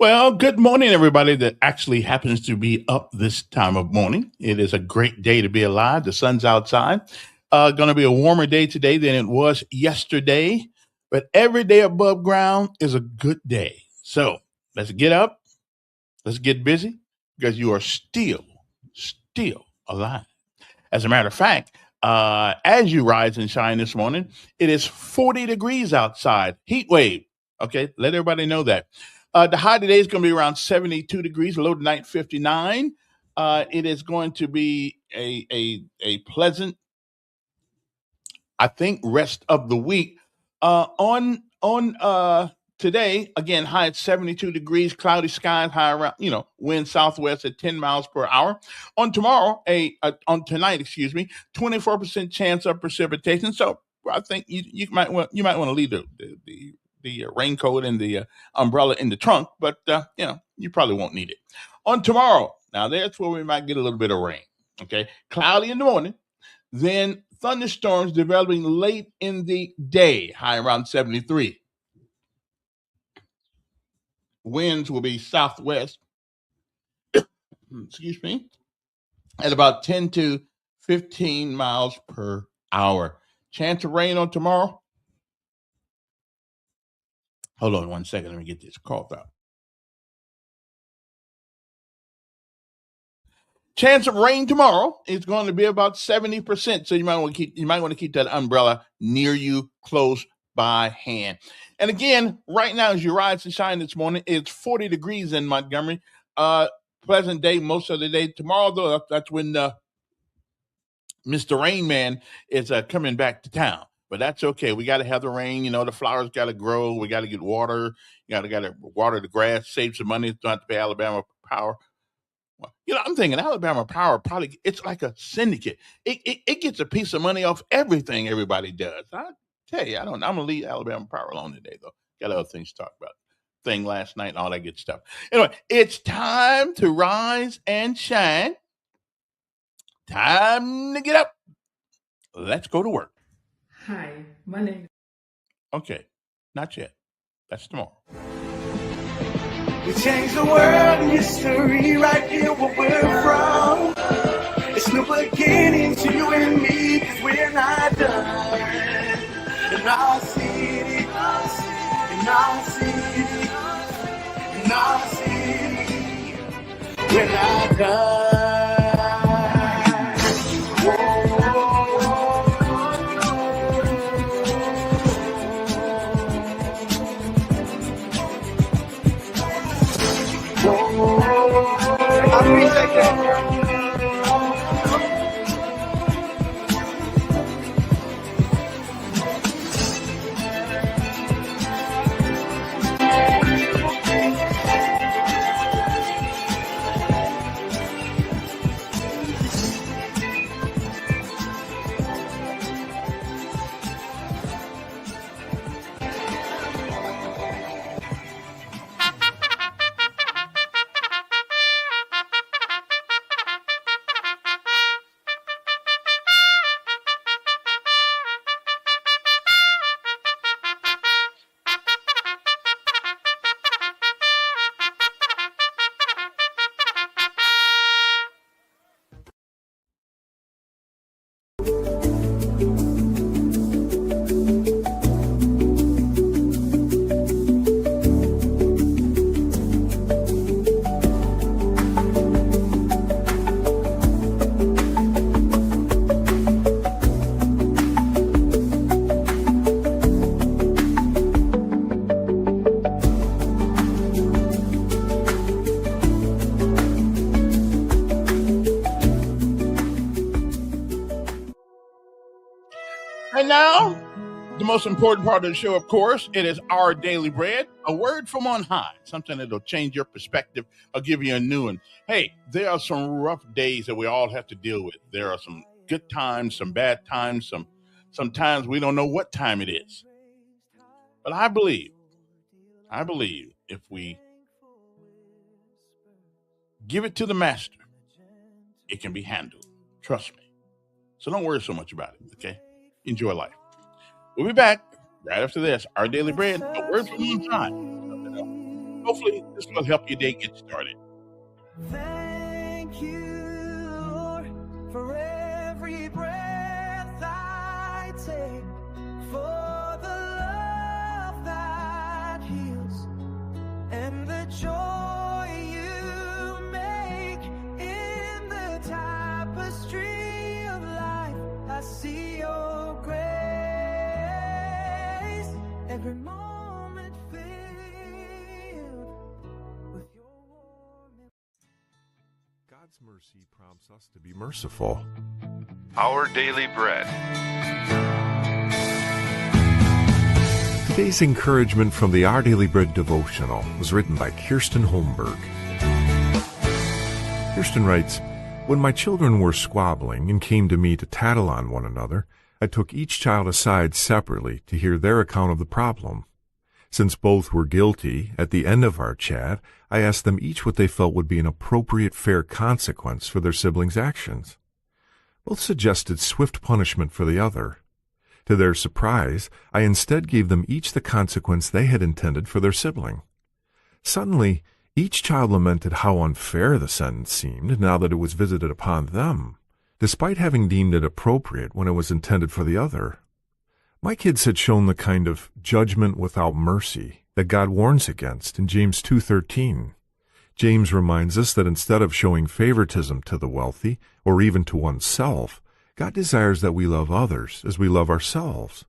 Well, good morning, everybody that actually happens to be up this time of morning. It is a great day to be alive. The sun's outside. Going to be a warmer day today than it was yesterday, but every day above ground is a good day. So let's get up, let's get busy because you are still alive. As a matter of fact, as you rise and shine this morning, it is 40 degrees outside, heat wave. Okay, let everybody know that. The high today is going to be around 72 degrees, low tonight 59. It is going to be a pleasant, I think, rest of the week. On today, again, high at 72 degrees, cloudy skies, high around, wind southwest at 10 miles per hour. On tomorrow, on tonight, excuse me, 24% chance of precipitation. So I think you might want to leave the raincoat and the umbrella in the trunk, but you probably won't need it. On tomorrow, now that's where we might get a little bit of rain. Okay, cloudy in the morning, then thunderstorms developing late in the day, high around 73. Winds will be southwest, excuse me, at about 10 to 15 miles per hour. Chance of rain on tomorrow. Hold on one second. Let me get this cough out. Chance of rain tomorrow is going to be about 70%. So you might want to keep that umbrella near you, close by hand. And again, right now as you rise and shine this morning, it's 40 degrees in Montgomery. Uh Pleasant day most of the day. Tomorrow though, that's when Mr. Rain Man is coming back to town. But that's okay. We got to have the rain. The flowers got to grow. We got to get water. You got to water the grass, save some money. Don't have to pay Alabama Power. Well, I'm thinking Alabama Power probably it's like a syndicate. It gets a piece of money off everything everybody does. I tell you, I don't. I'm gonna leave Alabama Power alone today, though. Got other things to talk about. Thing last night and all that good stuff. Anyway, it's time to rise and shine. Time to get up. Let's go to work. Hi, my name. Okay, not yet. That's tomorrow. We change the world in history right here where we're from. It's no beginning to you and me, cause we're not done. In our city, in our city, in our city, we're not done. I appreciate that. And now, the most important part of the show, of course, it is our daily bread, a word from on high, something that'll change your perspective or give you a new one. Hey, there are some rough days that we all have to deal with. There are some good times, some bad times, sometimes we don't know what time it is. But I believe if we give it to the master, it can be handled. Trust me. So don't worry so much about it, okay? Enjoy life. We'll be back right after this. Our daily bread, a word from on high. Hopefully, this will help your day get started. Thank you, Lord, for every breath I take, for the love that heals, and the joy you make in the tapestry of life. I see your grace every moment filled with your warm. God's mercy prompts us to be merciful. Our Daily Bread. Today's encouragement from the Our Daily Bread devotional was written by Kirsten Holmberg. Kirsten writes, "When my children were squabbling and came to me to tattle on one another, I took each child aside separately to hear their account of the problem. Since both were guilty, at the end of our chat, I asked them each what they felt would be an appropriate, fair consequence for their siblings' actions. Both suggested swift punishment for the other. To their surprise, I instead gave them each the consequence they had intended for their sibling. Suddenly, each child lamented how unfair the sentence seemed now that it was visited upon them, despite having deemed it appropriate when it was intended for the other. My kids had shown the kind of judgment without mercy that God warns against in James 2:13. James reminds us that instead of showing favoritism to the wealthy, or even to oneself, God desires that we love others as we love ourselves.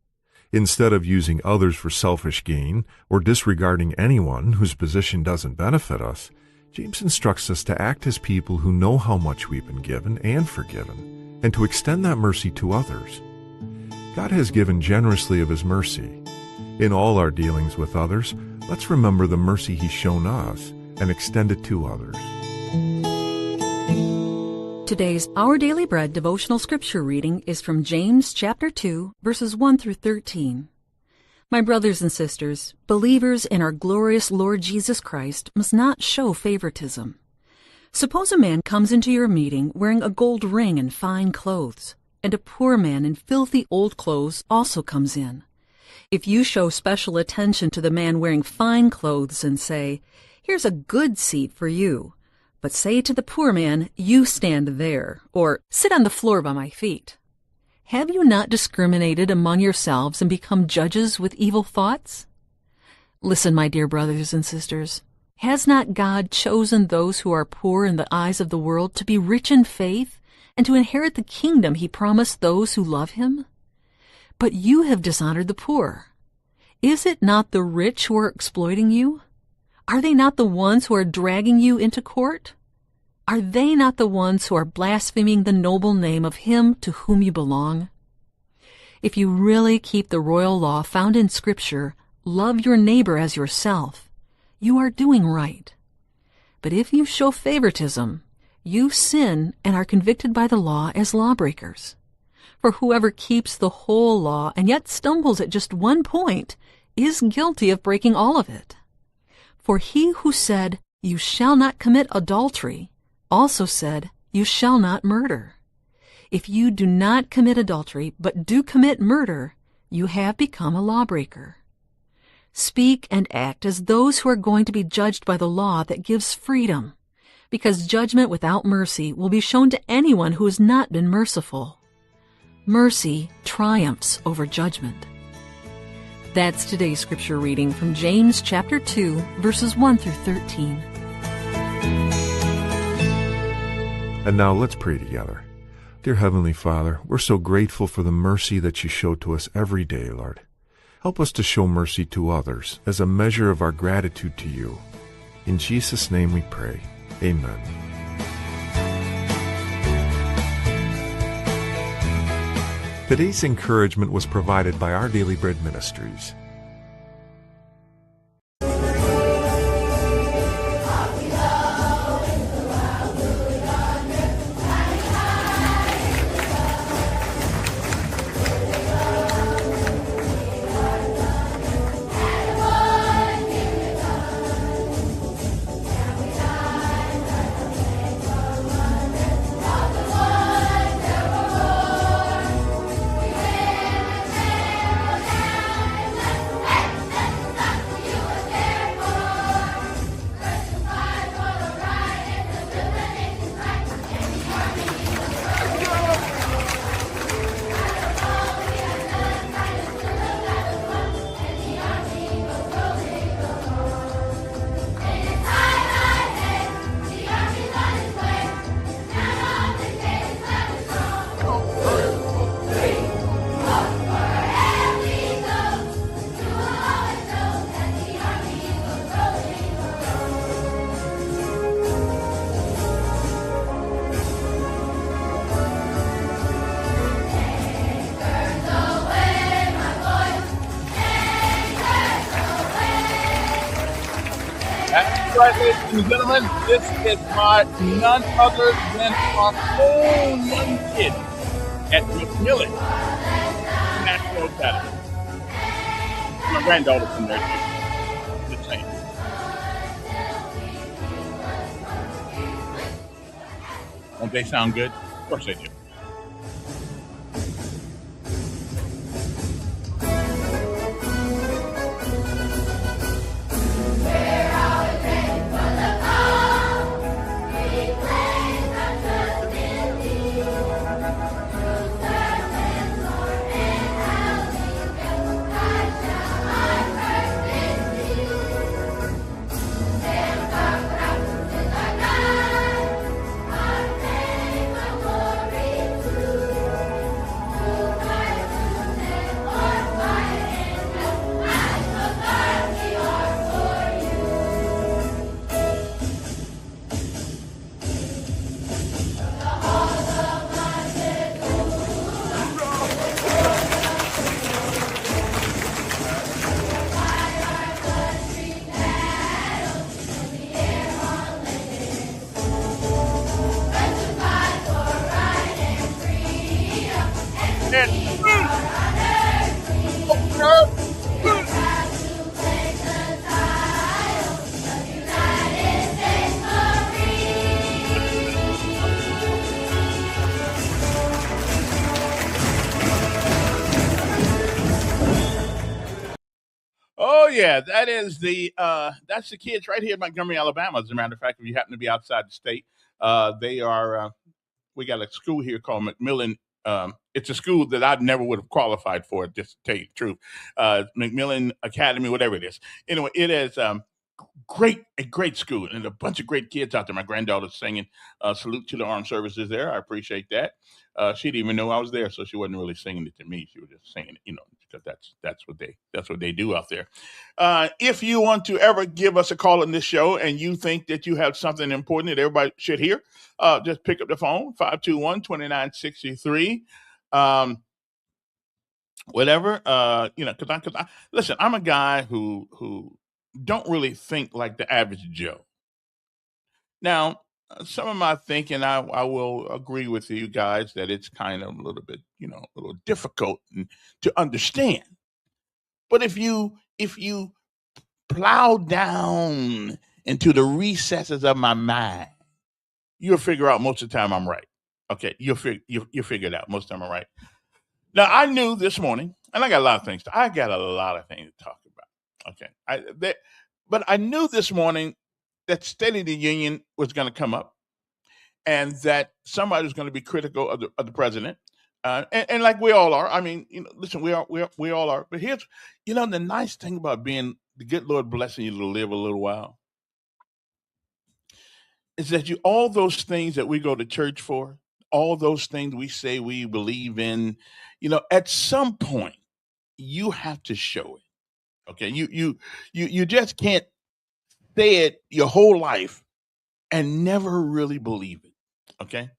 Instead of using others for selfish gain or disregarding anyone whose position doesn't benefit us, James instructs us to act as people who know how much we've been given and forgiven, and to extend that mercy to others. God has given generously of His mercy. In all our dealings with others, let's remember the mercy He's shown us and extend it to others." Today's Our Daily Bread devotional scripture reading is from James chapter 2, verses 1 through 13. My brothers and sisters, believers in our glorious Lord Jesus Christ must not show favoritism. Suppose a man comes into your meeting wearing a gold ring and fine clothes, and a poor man in filthy old clothes also comes in. If you show special attention to the man wearing fine clothes and say, "Here's a good seat for you," but say to the poor man, "You stand there," or "Sit on the floor by my feet," have you not discriminated among yourselves and become judges with evil thoughts? Listen, my dear brothers and sisters, has not God chosen those who are poor in the eyes of the world to be rich in faith and to inherit the kingdom He promised those who love Him? But you have dishonored the poor. Is it not the rich who are exploiting you? Are they not the ones who are dragging you into court? Are they not the ones who are blaspheming the noble name of Him to whom you belong? If you really keep the royal law found in Scripture, love your neighbor as yourself, you are doing right. But if you show favoritism, you sin and are convicted by the law as lawbreakers. For whoever keeps the whole law and yet stumbles at just one point is guilty of breaking all of it. For He who said, "You shall not commit adultery," also said, "You shall not murder." If you do not commit adultery, but do commit murder, you have become a lawbreaker. Speak and act as those who are going to be judged by the law that gives freedom, because judgment without mercy will be shown to anyone who has not been merciful. Mercy triumphs over judgment. That's today's scripture reading from James chapter 2, verses 1 through 13. And now let's pray together. Dear Heavenly Father, we're so grateful for the mercy that You show to us every day, Lord. Help us to show mercy to others as a measure of our gratitude to You. In Jesus' name we pray. Amen. Today's encouragement was provided by Our Daily Bread Ministries. right, ladies and gentlemen, this is by none other than our own young kid at McMillan National Academy. My granddaughter's in there too. Just saying. Don't they sound good? Of course they do. Oh yeah, that is that's the kids right here in Montgomery, Alabama. As a matter of fact, if you happen to be outside the state, they are. We got a school here called McMillan. It's a school that I never would have qualified for, just to tell you the truth. McMillan Academy, whatever it is. Anyway, it is a great school and a bunch of great kids out there. My granddaughter's singing salute to the armed services there. I appreciate that. She didn't even know I was there, so she wasn't really singing it to me. She was just singing it, because that's what they do out there. If you want to ever give us a call in this show and you think that you have something important that everybody should hear, just pick up the phone 521-2963. Whatever, because I listen. I'm a guy who don't really think like the average Joe. Now, some of my thinking, I will agree with you guys that it's kind of a little bit, a little difficult to understand. But if you plow down into the recesses of my mind, you'll figure out most of the time I'm right. Okay, you'll figure it out most of the time I'm right. Now I knew this morning, and I got a lot of things. I got a lot of things to talk about. Okay, but I knew this morning that State of the Union was going to come up, and that somebody was going to be critical of the president, and like we all are. I mean, listen, we all are. But here's, the nice thing about being the good Lord blessing you to live a little while is that all those things that we go to church for, all those things we say we believe in, at some point you have to show it. Okay, you just can't say it your whole life and never really believe it. Okay,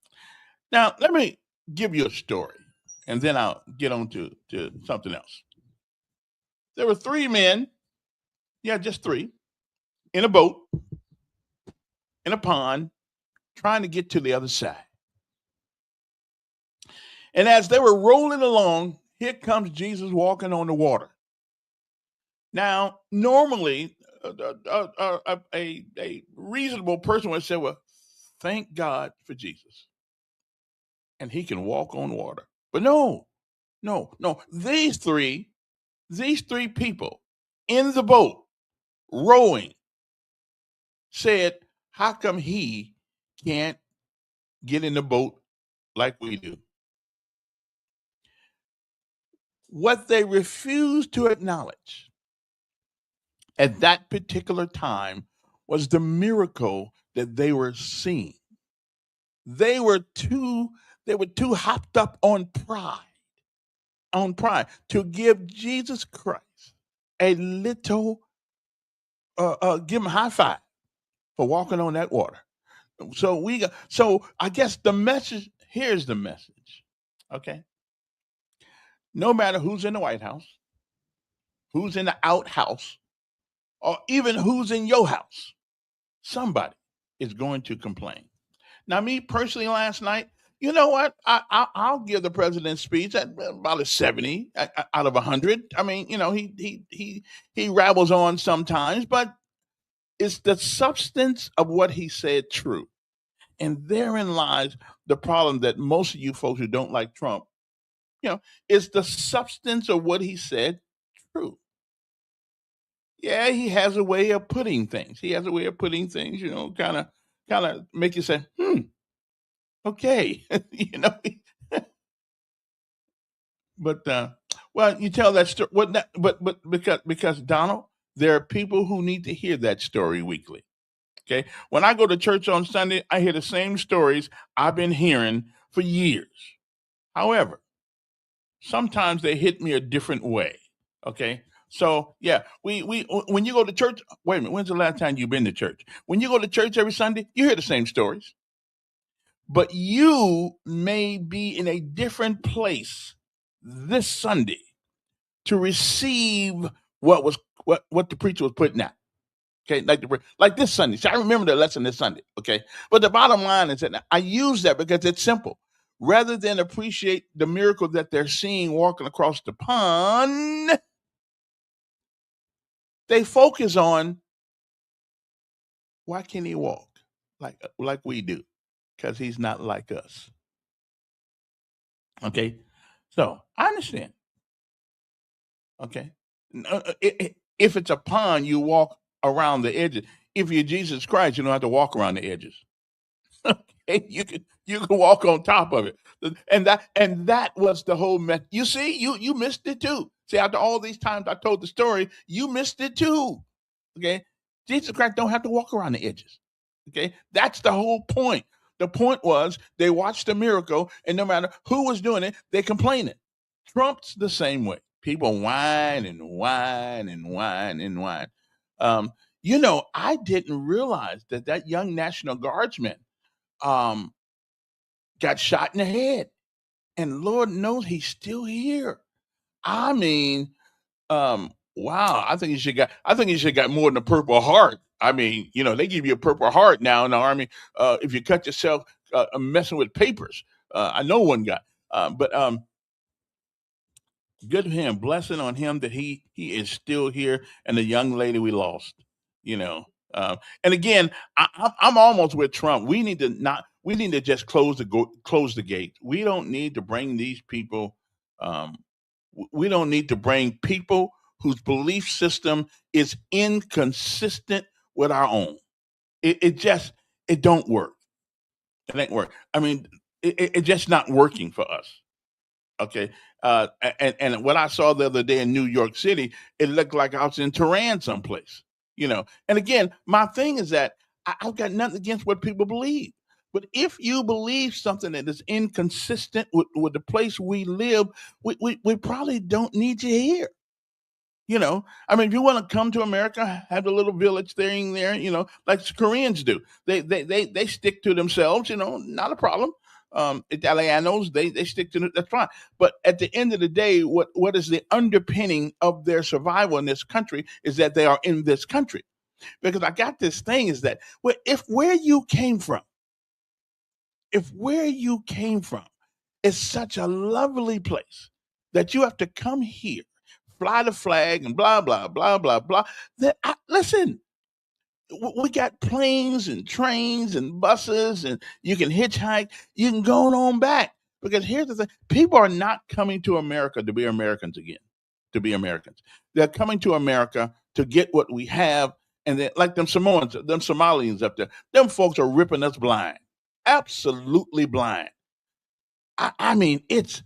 now let me give you a story, and then I'll get on to something else. There were three men, just three, in a boat in a pond trying to get to the other side. And as they were rolling along, here comes Jesus walking on the water. Now, normally, a reasonable person would say, well, thank God for Jesus. And he can walk on water. But no. These three people in the boat rowing said, how come he can't get in the boat like we do? What they refused to acknowledge at that particular time was the miracle that they were seeing. They were too hopped up on pride to give Jesus Christ a little give him a high five for walking on that water. So I guess the message, here's the message. Okay. No matter who's in the White House, who's in the outhouse, or even who's in your house, somebody is going to complain. Now, me personally, last night, you know what? I'll give the president's speech at about a 70 out of 100. I mean, he rabbles on sometimes, but is the substance of what he said true? And therein lies the problem that most of you folks who don't like Trump, is the substance of what he said true? Yeah, he has a way of putting things. Kind of make you say, okay, But well, you tell that story. But because Donald, there are people who need to hear that story weekly. Okay, when I go to church on Sunday, I hear the same stories I've been hearing for years. However, sometimes they hit me a different way. Okay, so yeah, we when you go to church. Wait a minute, when's the last time you've been to church? When you go to church every Sunday, you hear the same stories, but you may be in a different place this Sunday to receive what the preacher was putting out. Okay, like this Sunday. See, I remember the lesson this Sunday. Okay, but the bottom line is that I use that because it's simple. Rather than appreciate the miracle that they're seeing walking across the pond, they focus on why can't he walk like we do? Because he's not like us. Okay, so I understand. Okay, if it's a pond, you walk around the edges. If you're Jesus Christ, you don't have to walk around the edges. Okay, you can walk on top of it, and that was the whole method. You see, you missed it too. See, after all these times I told the story, you missed it too. Okay, Jesus Christ don't have to walk around the edges. Okay, that's the whole point. The point was they watched the miracle, and no matter who was doing it, they complaining. Trump's the same way. People whine and whine and whine and whine. I didn't realize that young National Guardsman got shot in the head, and Lord knows he's still here. I mean, wow. I think he should got more than a Purple Heart. I mean, they give you a Purple Heart now in the Army if you cut yourself messing with papers. I know one guy, but good for him. Blessing on him that he is still here, and the young lady we lost. And again, I'm almost with Trump. We need to just close the gate. We don't need to bring these people. We don't need to bring people whose belief system is inconsistent with our own. It don't work. It ain't work. I mean, it just not working for us. Okay. And what I saw the other day in New York City, it looked like I was in Tehran someplace. And again, my thing is that I've got nothing against what people believe. But if you believe something that is inconsistent with the place we live, we probably don't need you here. I mean, if you want to come to America, have a little village thing there, like the Koreans do. They stick to themselves, not a problem. Italianos, they stick to it, that's fine. But at the end of the day, what is the underpinning of their survival in this country is that they are in this country. Because I got this thing is that if where you came from is such a lovely place that you have to come here, fly the flag and blah, blah, blah, blah, blah, listen, we got planes and trains and buses, and you can hitchhike. You can go on back. Because here's the thing. People are not coming to America to be Americans again, to be Americans. They're coming to America to get what we have. And then, like them Samoans, them Somalians up there, them folks are ripping us blind. Absolutely blind. I mean, it's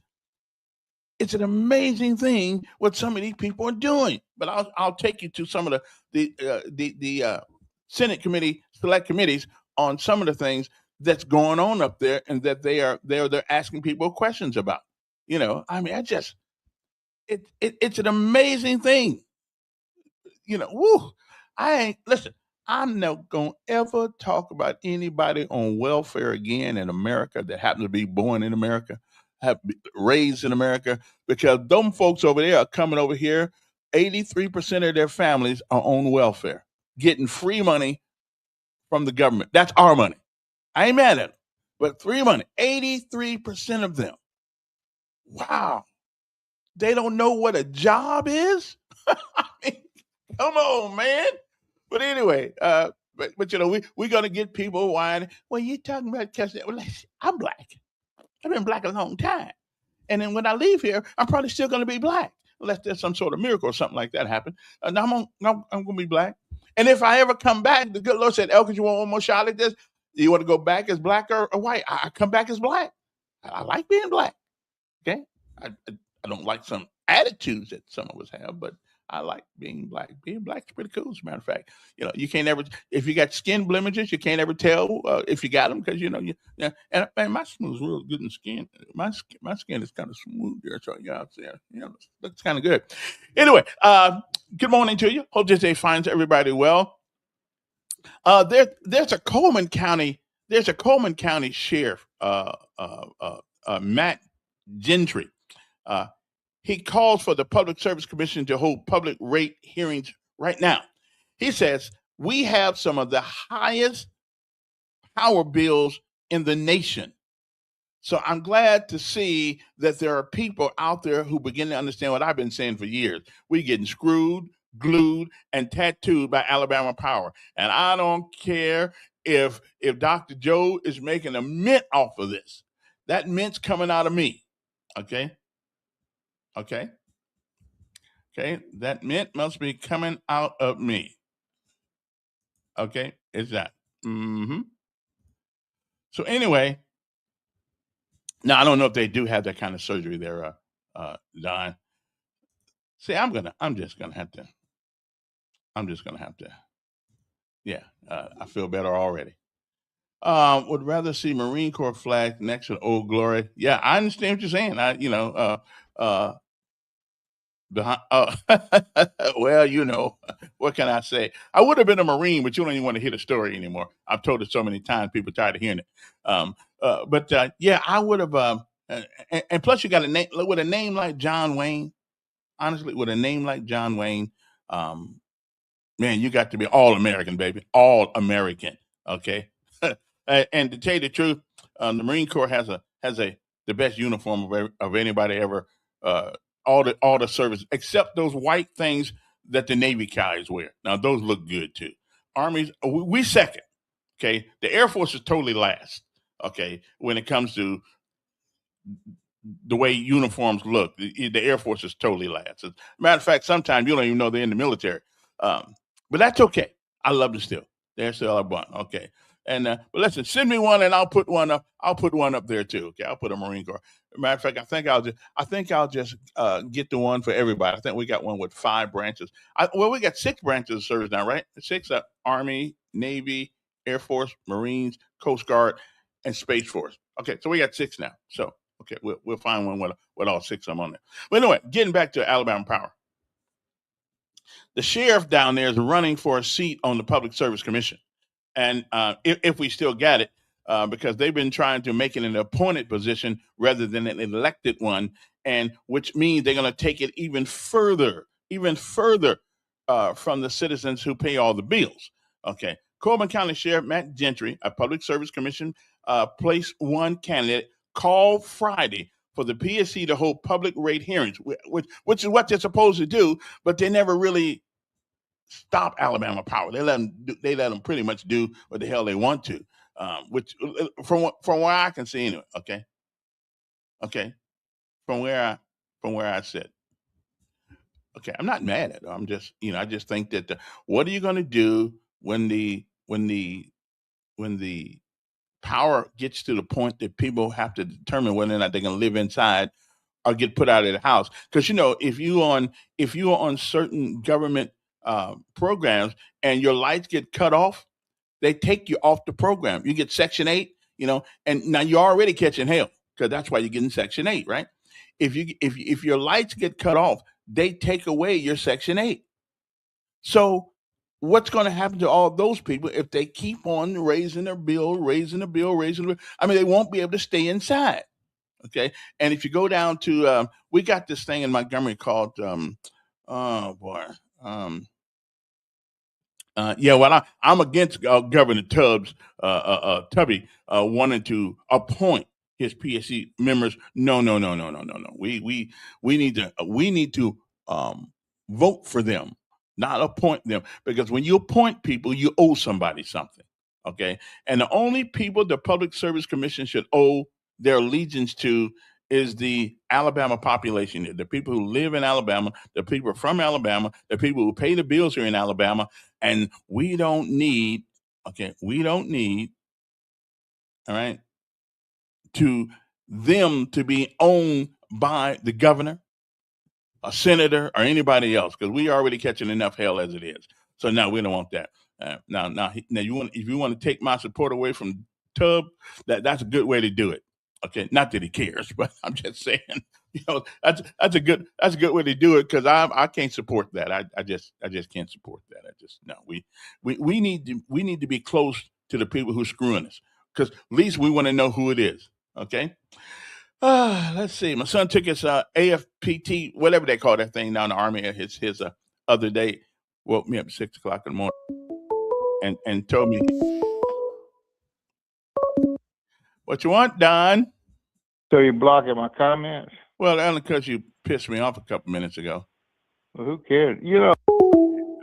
an amazing thing what some of these people are doing. But I'll take you to some of the Senate committee, select committees on some of the things that's going on up there, and that they're asking people questions about. I mean, it's an amazing thing. Woo! Listen. I'm not gonna ever talk about anybody on welfare again in America that happens to be born in America, raised in America, because them folks over there are coming over here. 83% of their families are on welfare, getting free money from the government. That's our money. I ain't mad at them. But free money, 83% of them. Wow. They don't know what a job is? I mean, come on, man. But anyway, but you know, we're gonna get people whining. Well, you talking about Cassidy? Well, I'm black. I've been black a long time. And then when I leave here, I'm probably still gonna be black. Unless there's some sort of miracle or something like that happen. Now I'm gonna be black. And if I ever come back, the good Lord said, Elkins, you want one more shot at this? You want to go back as black or white? I come back as black. I like being black. Okay. I don't like some attitudes that some of us have, but I like being black. Being black is pretty cool, as a matter of fact. You know, you can't ever, if you got skin blemishes, you can't ever tell if you got them because, you know, yeah. And man, my skin is real good in skin. My skin is kind of smooth there. So, yeah, you know, looks kind of good. Anyway, good morning to you. Hope this day finds everybody well. There's a Coleman County sheriff, Matt Gentry. He calls for the Public Service Commission to hold public rate hearings right now. He says, we have some of the highest power bills in the nation. So I'm glad to see that there are people out there who begin to understand what I've been saying for years. We're getting screwed, glued, and tattooed by Alabama Power. And I don't care if Dr. Joe is making a mint off of this. That mint's coming out of me. Okay? That mint must be coming out of me. Okay? Is that? So anyway, now I don't know if they do have that kind of surgery there, Don. See, I'm just gonna have to. Yeah, I feel better already. Would rather see Marine Corps flag next to Old Glory. Yeah, I understand what you're saying. Well, you know, what can I say? I would have been a Marine, but you don't even want to hear the story anymore. I've told it so many times, people tired of hearing it. Yeah, I would have. And plus, you got a name with a name like John Wayne. Honestly, with a name like John Wayne, man, you got to be all American, baby, all American. Okay, and to tell you the truth, the Marine Corps has the best uniform of anybody ever. All the service except those white things that the Navy guys wear. Now those look good too. Armies, we second. Okay, the Air Force is totally last. Okay, when it comes to the way uniforms look, the Air Force is totally last. As a matter of fact, sometimes you don't even know they're in the military. But that's okay. I love them still. They're still our bun. Okay. And but listen, send me one, and I'll put one up. I'll put one up there too. Okay, I'll put a Marine Corps. Matter of fact, I think I'll just get the one for everybody. I think we got one with 5 branches. We got 6 branches of service now, right? 6: Army, Navy, Air Force, Marines, Coast Guard, and Space Force. Okay, so we got 6 now. So okay, we'll find one with all 6 of them on there. But anyway, getting back to Alabama Power. The sheriff down there is running for a seat on the Public Service Commission. And if we still got it, because they've been trying to make it an appointed position rather than an elected one, and which means they're going to take it even further from the citizens who pay all the bills. Okay. Coleman County Sheriff Matt Gentry, a Public Service Commission place 1 candidate, called Friday for the PSC to hold public rate hearings, which is what they're supposed to do, but they never really stop Alabama Power. They let them pretty much do what the hell they want to, which from where I can see anyway. Okay, from where I sit. Okay, I'm not mad at them. I'm just, I just think that what are you going to do when the power gets to the point that people have to determine whether or not they're going to live inside or get put out of the house? Because if you are on certain government programs and your lights get cut off, they take you off the program. You get Section 8, and now you're already catching hell because that's why you're getting Section 8, right? If your lights get cut off, they take away your Section 8. So what's going to happen to all those people if they keep on raising their bill? I mean, they won't be able to stay inside. Okay. And if you go down to, we got this thing in Montgomery called, Yeah, well, I'm against Governor Tubby wanting to appoint his PSC members. No, no, no, no, no, no, no. We need to vote for them, not appoint them, because when you appoint people, you owe somebody something. Okay, and the only people the Public Service Commission should owe their allegiance to is the Alabama population, the people who live in Alabama, the people from Alabama, the people who pay the bills here in Alabama, and we don't need, all right, to them to be owned by the governor, a senator, or anybody else, because we already catching enough hell as it is. So now we don't want that. Now, if you want to take my support away from Tub, that's a good way to do it. Okay, not that he cares, but I'm just saying, that's a good way to do it, because I can't support that. I just can't support that. We need to be close to the people who are screwing us, because at least we want to know who it is. Okay. Let's see. My son took his AFPT, whatever they call that thing now in the Army. His other day, woke me up at 6 o'clock in the morning and told me, "What you want, Don?" So you're blocking my comments? Well, only because you pissed me off a couple minutes ago. Well, who cares? You know.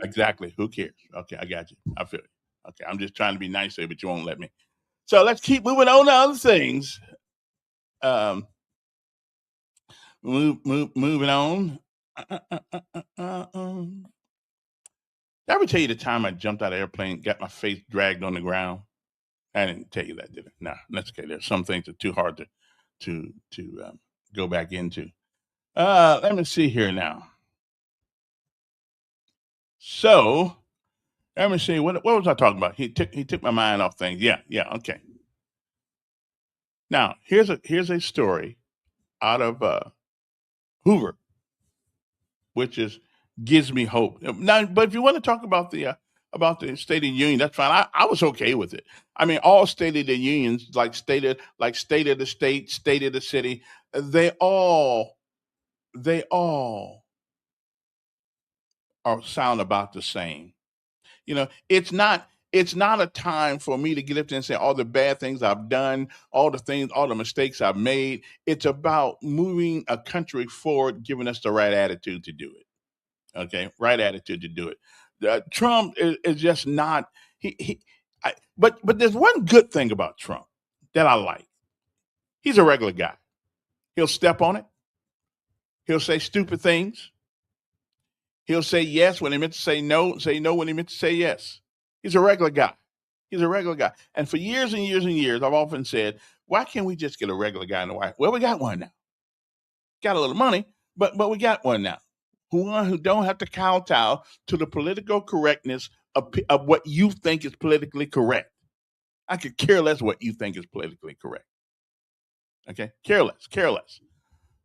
Exactly. Who cares? Okay, I got you. I feel it. Okay, I'm just trying to be nice here, but you won't let me. So let's keep moving on to other things. Moving on. Did I ever tell you the time I jumped out of the airplane, got my face dragged on the ground? I didn't tell you that, did I? No, that's okay. There's some things that are too hard to go back into. Let me see here now. So let me see, what was I talking about? He took my mind off things. Yeah, okay. Now here's a story out of Hoover, which gives me hope. Now, but if you want to talk about the State of the Union, that's fine. I was okay with it. I mean, all State of the Unions, like state of the state, state of the city, they all are sound about the same. It's not a time for me to get up there and say all the bad things I've done, all the mistakes I've made. It's about moving a country forward, giving us the right attitude to do it. Okay, right attitude to do it. Trump is just not but there's one good thing about Trump that I like. He's a regular guy. He'll step on it. He'll say stupid things. He'll say yes when he meant to say no when he meant to say yes. He's a regular guy. And for years and years and years, I've often said, why can't we just get a regular guy in the White House? Well, we got one now. Got a little money, but we got one now. Who don't have to kowtow to the political correctness of what you think is politically correct. I could care less what you think is politically correct. Okay? Care less.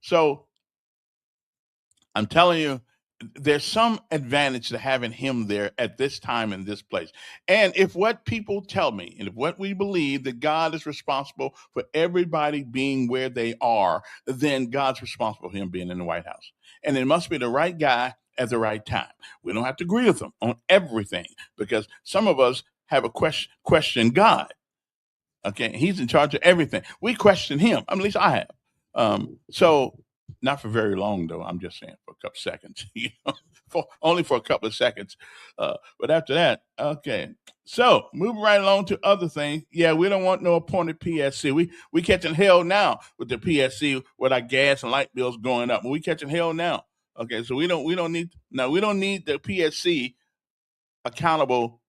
So I'm telling you, there's some advantage to having him there at this time in this place. And if what people tell me, and if what we believe that God is responsible for everybody being where they are, then God's responsible for him being in the White House. And it must be the right guy at the right time. We don't have to agree with him on everything, because some of us have a question God. Okay, he's in charge of everything. We question him. At least I have. So not for very long, though. I'm just saying, for a couple seconds, only for a couple of seconds. But after that, okay. So moving right along to other things. Yeah, we don't want no appointed PSC. We catching hell now with the PSC, with our gas and light bills going up. We catching hell now. Okay, so we don't need the PSC accountable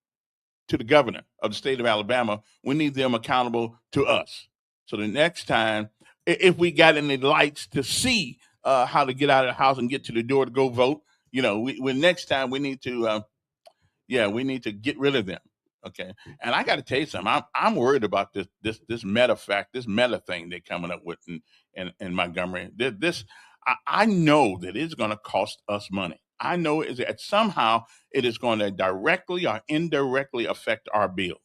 to the governor of the state of Alabama. We need them accountable to us. So the next time, if we got any lights to see how to get out of the house and get to the door to go vote, next time we need to, get rid of them. Okay, and I got to tell you something. I'm worried about this meta thing they're coming up with in Montgomery. I know that it's going to cost us money. I know that somehow it is going to directly or indirectly affect our bill.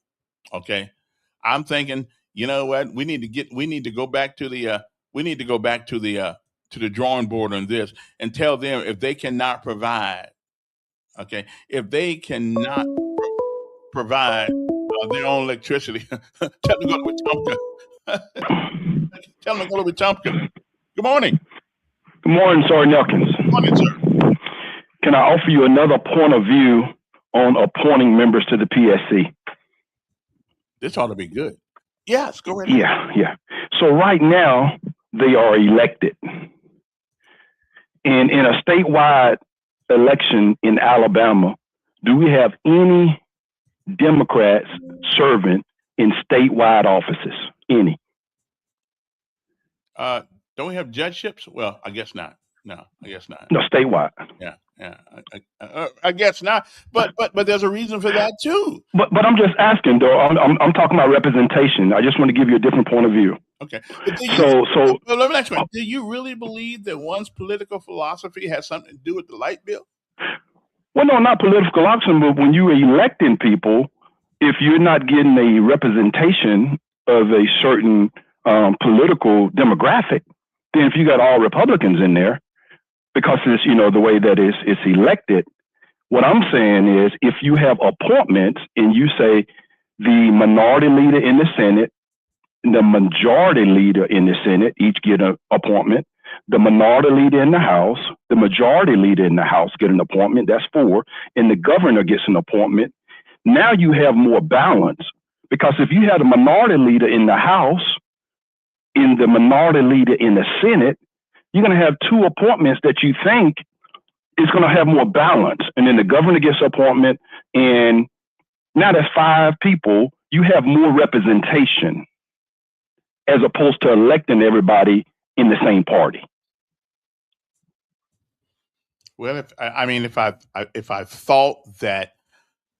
Okay, I'm thinking, you know what? We need to go back to the drawing board on this and tell them if they cannot provide. Okay, if they cannot provide their own electricity. Tell them to go to Wetumpka. Tell them to go to Wetumpka. Good morning. Good morning, Sir Nelkins. Good morning, sir. Can I offer you another point of view on appointing members to the PSC? This ought to be good. Yes, go ahead. Yeah. So right now, they are elected. And in a statewide election in Alabama, do we have any Democrats serving in statewide offices? Any? Don't we have judgeships? Well, I guess not. No, I guess not. No, statewide. Yeah. I guess not. But there's a reason for that too. But I'm just asking, though. I'm talking about representation. I just want to give you a different point of view. Okay. So let me ask you, do you really believe that one's political philosophy has something to do with the light bill? Well, no, not political philosophy, but when you're electing people, if you're not getting a representation of a certain political demographic, then if you got all Republicans in there, because it's, the way that it's elected, what I'm saying is if you have appointments and you say the minority leader in the Senate, the majority leader in the Senate each get an appointment, the minority leader in the House, the majority leader in the House get an appointment, that's 4, and the governor gets an appointment. Now you have more balance, because if you had a minority leader in the House and the minority leader in the Senate, you're going to have 2 appointments that you think is going to have more balance. And then the governor gets an appointment, and now that's 5 people. You have more representation as opposed to electing everybody in the same party. Well, if I thought that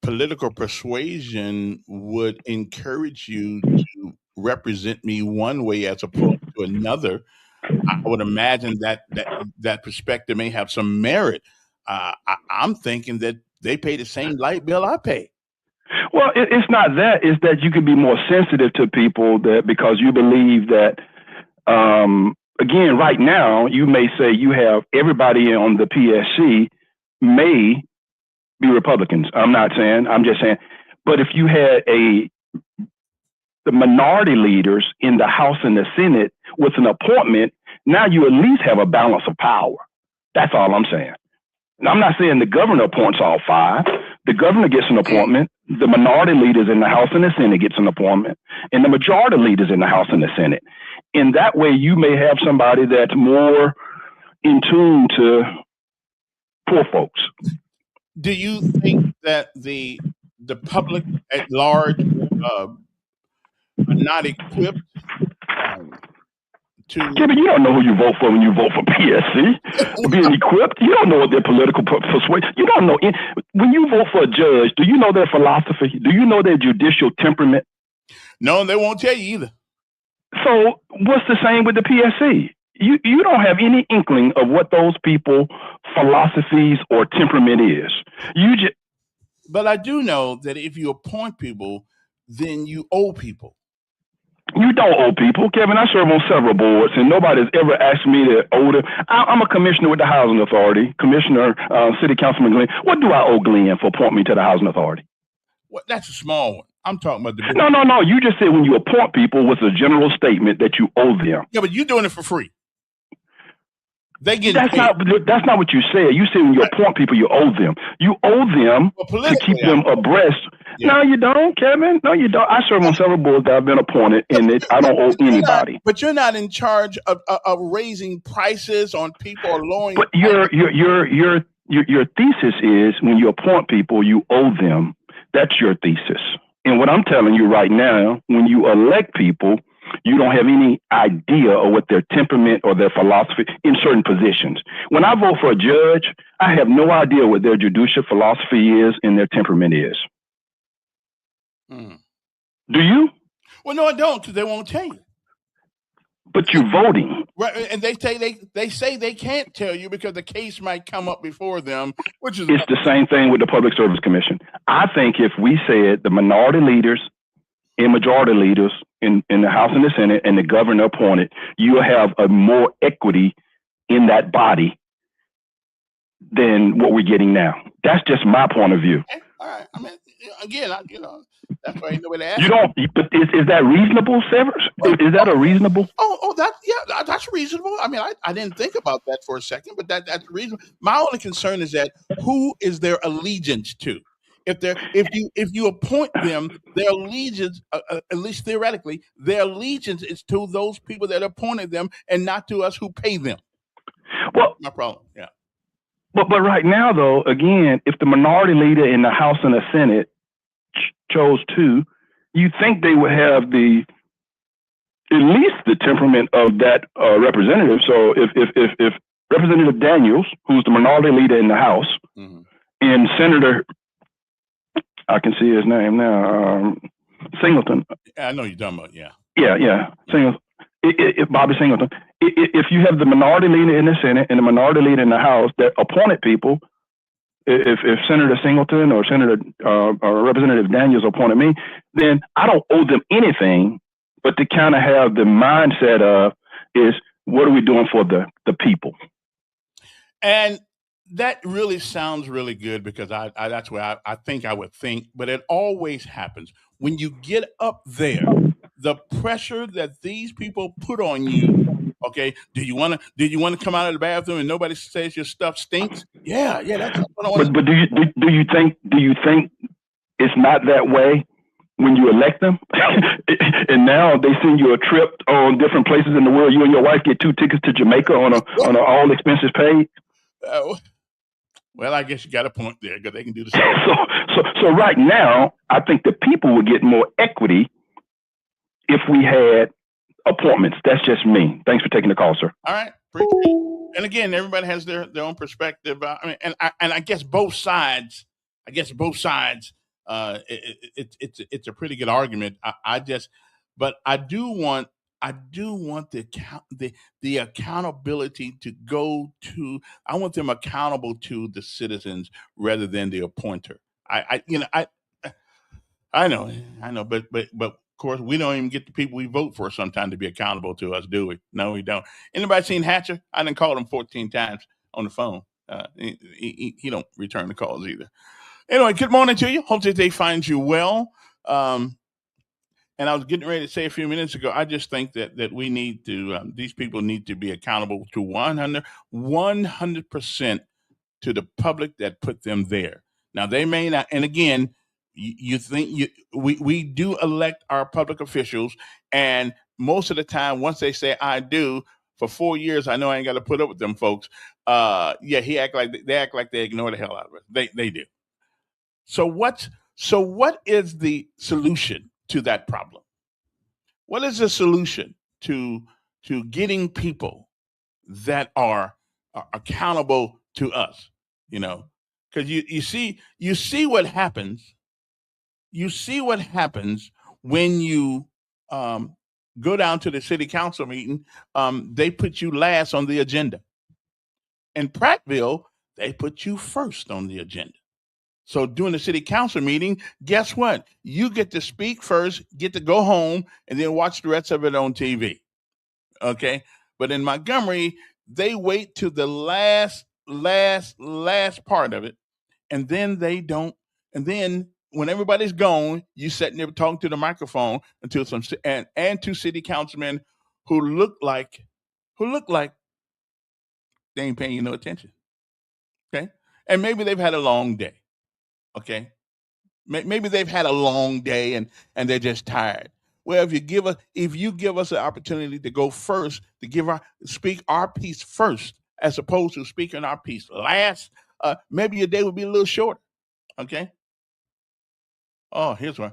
political persuasion would encourage you to represent me one way as opposed to another, I would imagine that perspective may have some merit. I'm thinking that they pay the same light bill I pay. Well, it's not that. It's that you can be more sensitive to people that because you believe that, again, right now, you may say you have everybody on the PSC may be Republicans. I'm just saying. But if you had the minority leaders in the House and the Senate with an appointment, now you at least have a balance of power. That's all I'm saying. And I'm not saying the governor appoints all 5. The governor gets an appointment. The minority leaders in the House and the Senate gets an appointment, and the majority leaders in the House and the Senate. In that way, you may have somebody that's more in tune to poor folks. Do you think that the public at large are not equipped to? Jimmy, you don't know who you vote for when you vote for PSC. Being equipped, you don't know what their political persuasion. You don't know when you vote for a judge. Do you know their philosophy? Do you know their judicial temperament? No, they won't tell you either. So what's the same with the PSC? You don't have any inkling of what those people philosophies or temperament is. But I do know that if you appoint people, then you owe people. You don't owe people, Kevin. I serve on several boards, and nobody's ever asked me to owe them. I'm a commissioner with the Housing Authority, Commissioner, City Councilman Glenn. What do I owe Glenn for appointing me to the Housing Authority? Well, that's a small one. I'm talking about the big No. You just said when you appoint people was a general statement that you owe them. Yeah, but you're doing it for free. They get that's not what you said. You said when you appoint people, you owe them. You owe them to keep them abreast. Yeah. No, you don't, Kevin. No, you don't. I serve on several boards that I've been appointed, and I don't owe anybody. But you're not in charge of raising prices on people or lowering. But your thesis is when you appoint people, you owe them. That's your thesis. And what I'm telling you right now, when you elect people, you don't have any idea of what their temperament or their philosophy in certain positions. When I vote for a judge, I have no idea what their judicial philosophy is and their temperament is. Do you? Well, no, I don't, because they won't tell you. But you're voting. Right, and they say they can't tell you because the case might come up before them, which is it's the same thing with the Public Service Commission. I think if we said the minority leaders and majority leaders in the House and the Senate and the governor appointed, you'll have a more equity in that body than what we're getting now. That's just my point of view. All right. I mean, again, that's why ain't nobody asked. You don't, but is that reasonable, Severs? Is that a reasonable? That's reasonable. I mean, I didn't think about that for a second, but that's reasonable. My only concern is that who is their allegiance to? If you appoint them, their allegiance, at least theoretically, their allegiance is to those people that appointed them, and not to us who pay them. Well, my problem. Yeah. But right now, though, again, if the minority leader in the House and the Senate chose to, you think they would have at least the temperament of that representative. So if Representative Daniels, who's the minority leader in the House, and Senator, I can see his name now, Singleton. I know you're talking about, yeah. Yeah, Singleton. Bobby Singleton. If you have the minority leader in the Senate and the minority leader in the House that appointed people, if Senator Singleton or Senator or Representative Daniels appointed me, then I don't owe them anything, but to kind of have the mindset of is what are we doing for the people? And that really sounds really good, because I that's where I think I would think, but it always happens when you get up there. The pressure that these people put on you. Okay, do you want to come out of the bathroom and nobody says your stuff stinks? Yeah, that's what I want. But do you think it's not that way when you elect them? And now they send you a trip on different places in the world. You and your wife get 2 tickets to Jamaica on an all expenses paid. Well, I guess you got a point there, because they can do the same. So right now, I think the people would get more equity if we had appointments. That's just me. Thanks for taking the call, sir. All right. Appreciate it. And again, everybody has their own perspective. I mean, and I guess both sides. It's a pretty good argument. But I do want the accountability to go to. I want them accountable to the citizens rather than the appointer. I know, but of course, we don't even get the people we vote for sometimes to be accountable to us, do we? No, we don't. Anybody seen Hatcher? I done called him 14 times on the phone. He don't return the calls either. Anyway, good morning to you. Hope that they find you well. And I was getting ready to say a few minutes ago, I just think that we need to, these people need to be accountable to 100% to the public that put them there. Now, they may not, and again, we do elect our public officials, and most of the time, once they say I do, for 4 years, I know I ain't got to put up with them folks. They act like they ignore the hell out of it. They do. So what is the solution to that problem? What is the solution to getting people that are accountable to us? Because you see what happens. You see what happens when you go down to the city council meeting. They put you last on the agenda. In Prattville, they put you first on the agenda. So during the city council meeting, guess what? You get to speak first, get to go home, and then watch the rest of it on TV. Okay? But in Montgomery, they wait to the last part of it, and then they don't. And then when everybody's gone, you sitting there talking to the microphone until and two city councilmen who look like they ain't paying you no attention. Okay? And maybe they've had a long day. Okay? Maybe they've had a long day and they're just tired. Well, if you give us the opportunity to go first, to speak our piece first, as opposed to speaking our piece last, maybe your day would be a little shorter. Okay? Oh, here's one.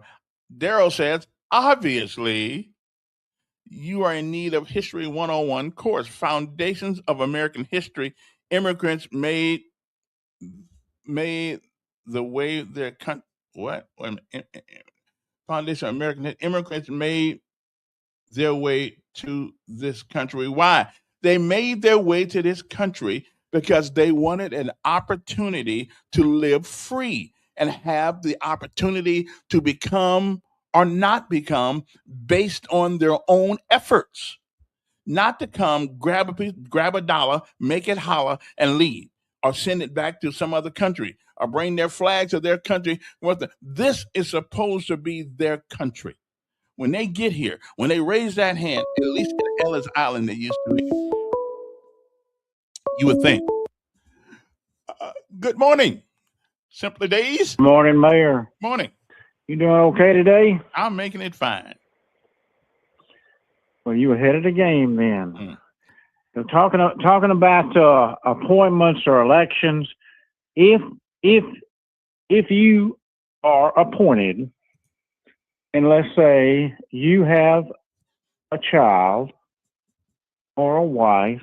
Daryl says, obviously, you are in need of History 101 course, Foundations of American History. Immigrants made the way their country. What? Foundation of American immigrants made their way to this country. Why? They made their way to this country because they wanted an opportunity to live free and have the opportunity to become or not become based on their own efforts. Not to come, grab a dollar, make it holler, and leave, or send it back to some other country, or bring their flags of their country. This is supposed to be their country. When they get here, when they raise that hand, at least at Ellis Island, they used to be, you would think. Good morning, Simply Days. Morning, Mayor. Morning. You doing okay today? I'm making it fine. Well, you ahead of the game then. So talking about appointments or elections, if you are appointed, and let's say you have a child or a wife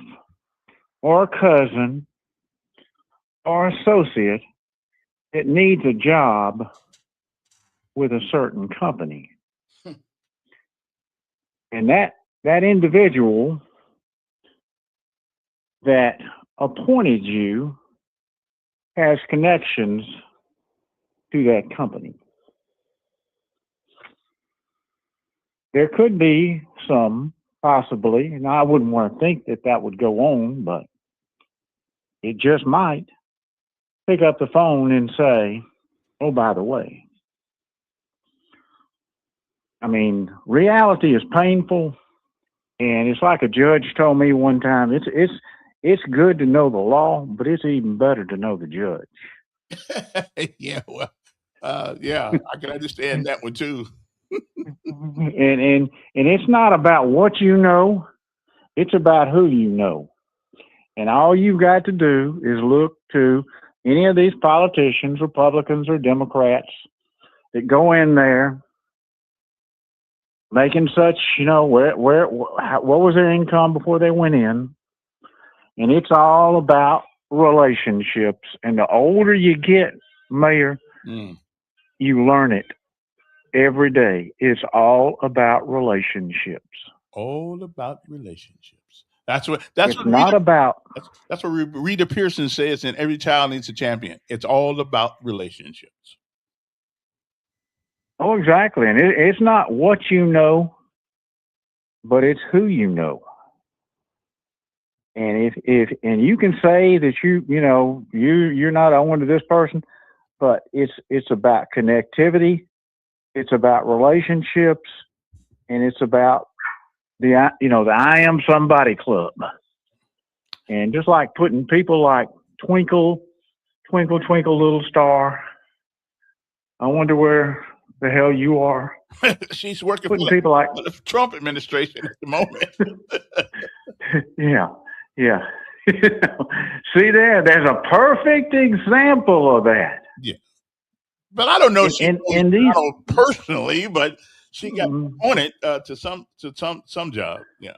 or a cousin or associate that needs a job with a certain company, and that individual that appointed you has connections to that company. There could be some, possibly, and I wouldn't want to think that would go on, but it just might, pick up the phone and say, oh, by the way. I mean, reality is painful, and it's like a judge told me one time, it's good to know the law, but it's even better to know the judge. Yeah, well, yeah, I can understand that one too. and it's not about what you know, it's about who you know. And all you've got to do is look to any of these politicians, Republicans or Democrats, that go in there making such, what was their income before they went in? And it's all about relationships. And the older you get, Mayor, you learn it every day. It's all about relationships. All about relationships. That's what Rita Pearson says, and every child needs a champion. It's all about relationships. Oh, exactly. And it's not what you know, but it's who you know. And if you can say that you're not owing to this person, but it's about connectivity, it's about relationships, and it's about the I Am Somebody Club. And just like putting people like Twinkle, Twinkle, Twinkle, Little Star, I wonder where the hell you are. She's working putting people like the Trump administration at the moment. Yeah. See there's a perfect example of that. Yeah. But I don't know if she personally, but she got appointed to some job. Yeah.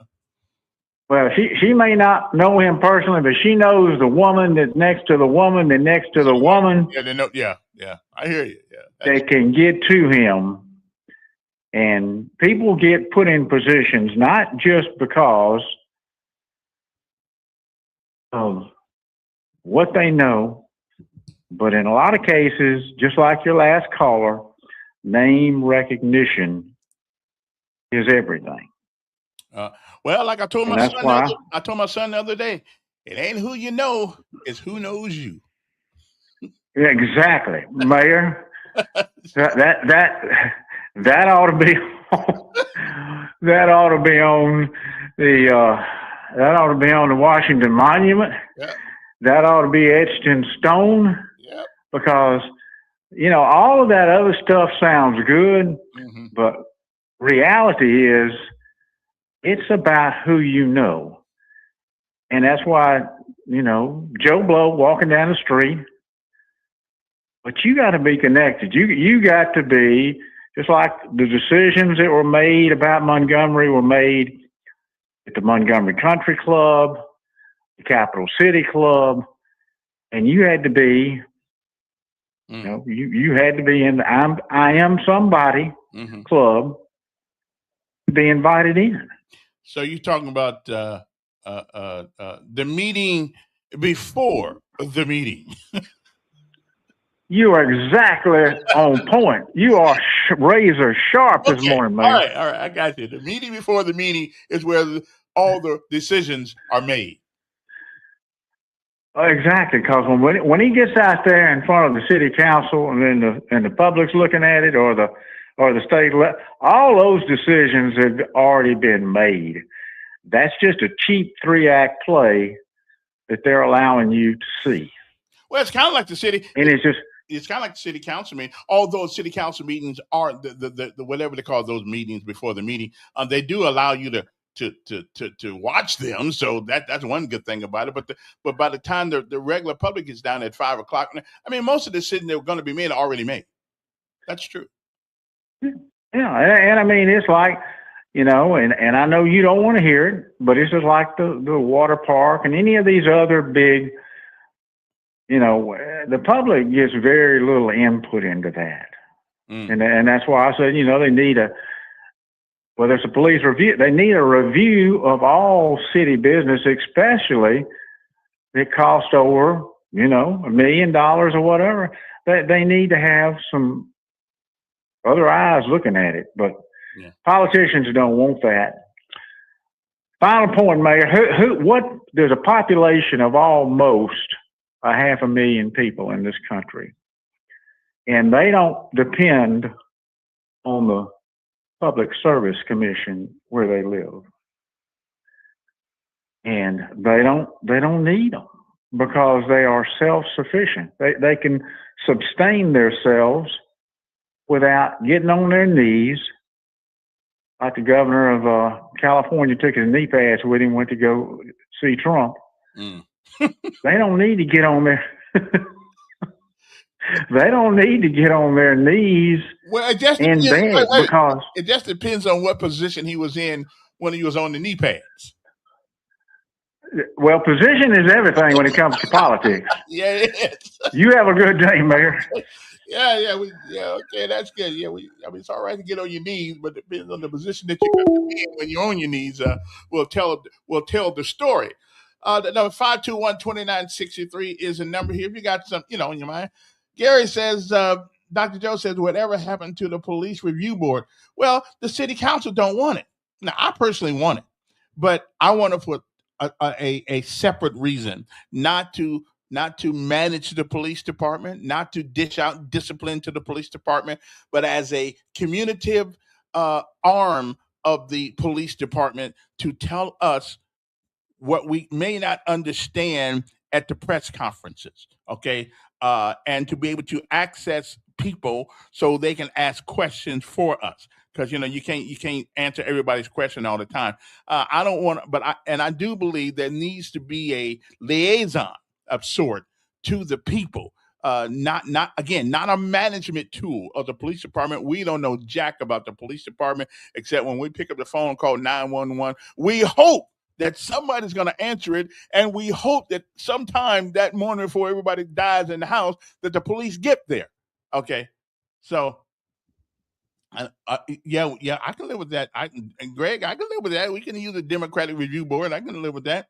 Well, she may not know him personally, but she knows the woman that's next to the woman that next to the woman. Yeah, they know. Yeah. I hear you. Yeah. They can get to him. And people get put in positions not just because of what they know, but in a lot of cases, just like your last caller, name recognition is everything. Well, like I told my son the other day, it ain't who you know, it's who knows you. Exactly, Mayor. That ought to be on the Washington Monument. Yep. That ought to be etched in stone. Yep. Because all of that other stuff sounds good, but reality is it's about who you know. And that's why, Joe Blow walking down the street, but you got to be connected. You got to be, just like the decisions that were made about Montgomery were made at the Montgomery Country Club, the Capital City Club, and you had to be, you had to be in the I Am Somebody Club to be invited in. So you're talking about the meeting before the meeting. You are exactly on point. You are razor sharp this morning, man. All right, I got you. The meeting before the meeting is where all the decisions are made. Exactly, because when he gets out there in front of the city council and then the public's looking at it, or the state, all those decisions have already been made. That's just a cheap 3-act play that they're allowing you to see. Well, it's kind of like the city, and it's kind of like the city council meeting. Although city council meetings are the whatever they call those meetings before the meeting, they do allow you to watch them. So that's one good thing about it. But by the time the regular public is down at 5 o'clock, I mean, most of the decisions that were going to be made are already made. That's true. Yeah, and I mean, it's like, and I know you don't want to hear it, but it's just like the water park and any of these other big, the public gets very little input into that. And that's why I said, they need whether it's a police review, they need a review of all city business, especially that cost over, $1 million or whatever. They need to have some other eyes looking at it, but politicians don't want that. Final point, Mayor. There's a population of almost 500,000 people in this country, and they don't depend on the Public Service Commission where they live, and they don't need them because they are self-sufficient. They can sustain themselves without getting on their knees, like the governor of California took his knee pads with him, went to go see Trump. They don't need to get on their they don't need to get on their knees because it just depends on what position he was in when he was on the knee pads. Well, position is everything when it comes to politics. Yeah, it is. You have a good day, Mayor. Okay, that's good. It's all right to get on your knees, but it depends on the position that you're going to be in when you're on your knees. Will tell the story. The number 521-2963 is a number here. If you got something, in your mind. Gary says, Dr. Joe says, whatever happened to the police review board? Well, the city council don't want it. Now, I personally want it, but I want it for a separate reason, not to manage the police department, not to dish out discipline to the police department, but as a communicative arm of the police department to tell us what we may not understand at the press conferences, okay? And to be able to access people so they can ask questions for us. Because you can't answer everybody's question all the time. I don't want, I do believe there needs to be a liaison of sort to the people. Not a management tool of the police department. We don't know jack about the police department except when we pick up the phone and call 911. We hope that somebody's going to answer it, and we hope that sometime that morning before everybody dies in the house that the police get there. Okay, so. I can live with that. Greg, I can live with that. We can use a Democratic Review Board. I can live with that.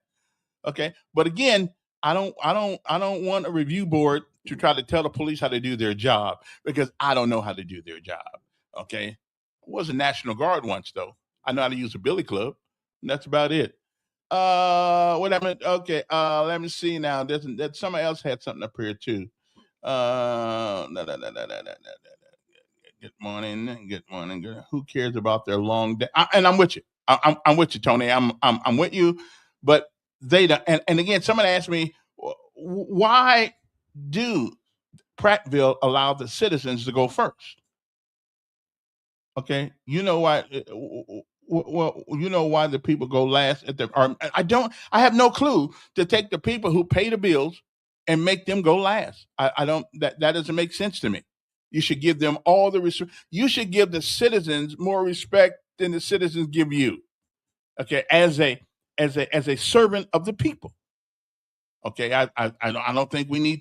Okay, but again, I don't want a review board to try to tell the police how to do their job because I don't know how to do their job. Okay, I was a National Guard once though. I know how to use a billy club. And that's about it. What happened? Okay, let me see now. There's somebody else had something up here too. Good morning. Who cares about their long day? And I'm with you. I'm with you, Tony. I'm with you. But they don't. And again, somebody asked me, why do Prattville allow the citizens to go first? Okay, you know why? Well, you know why the people go last at the. I have no clue to take the people who pay the bills and make them go last. I don't. That doesn't make sense to me. You should give them all the respect. You should give the citizens more respect than the citizens give you. Okay, as a servant of the people. Okay, I don't think we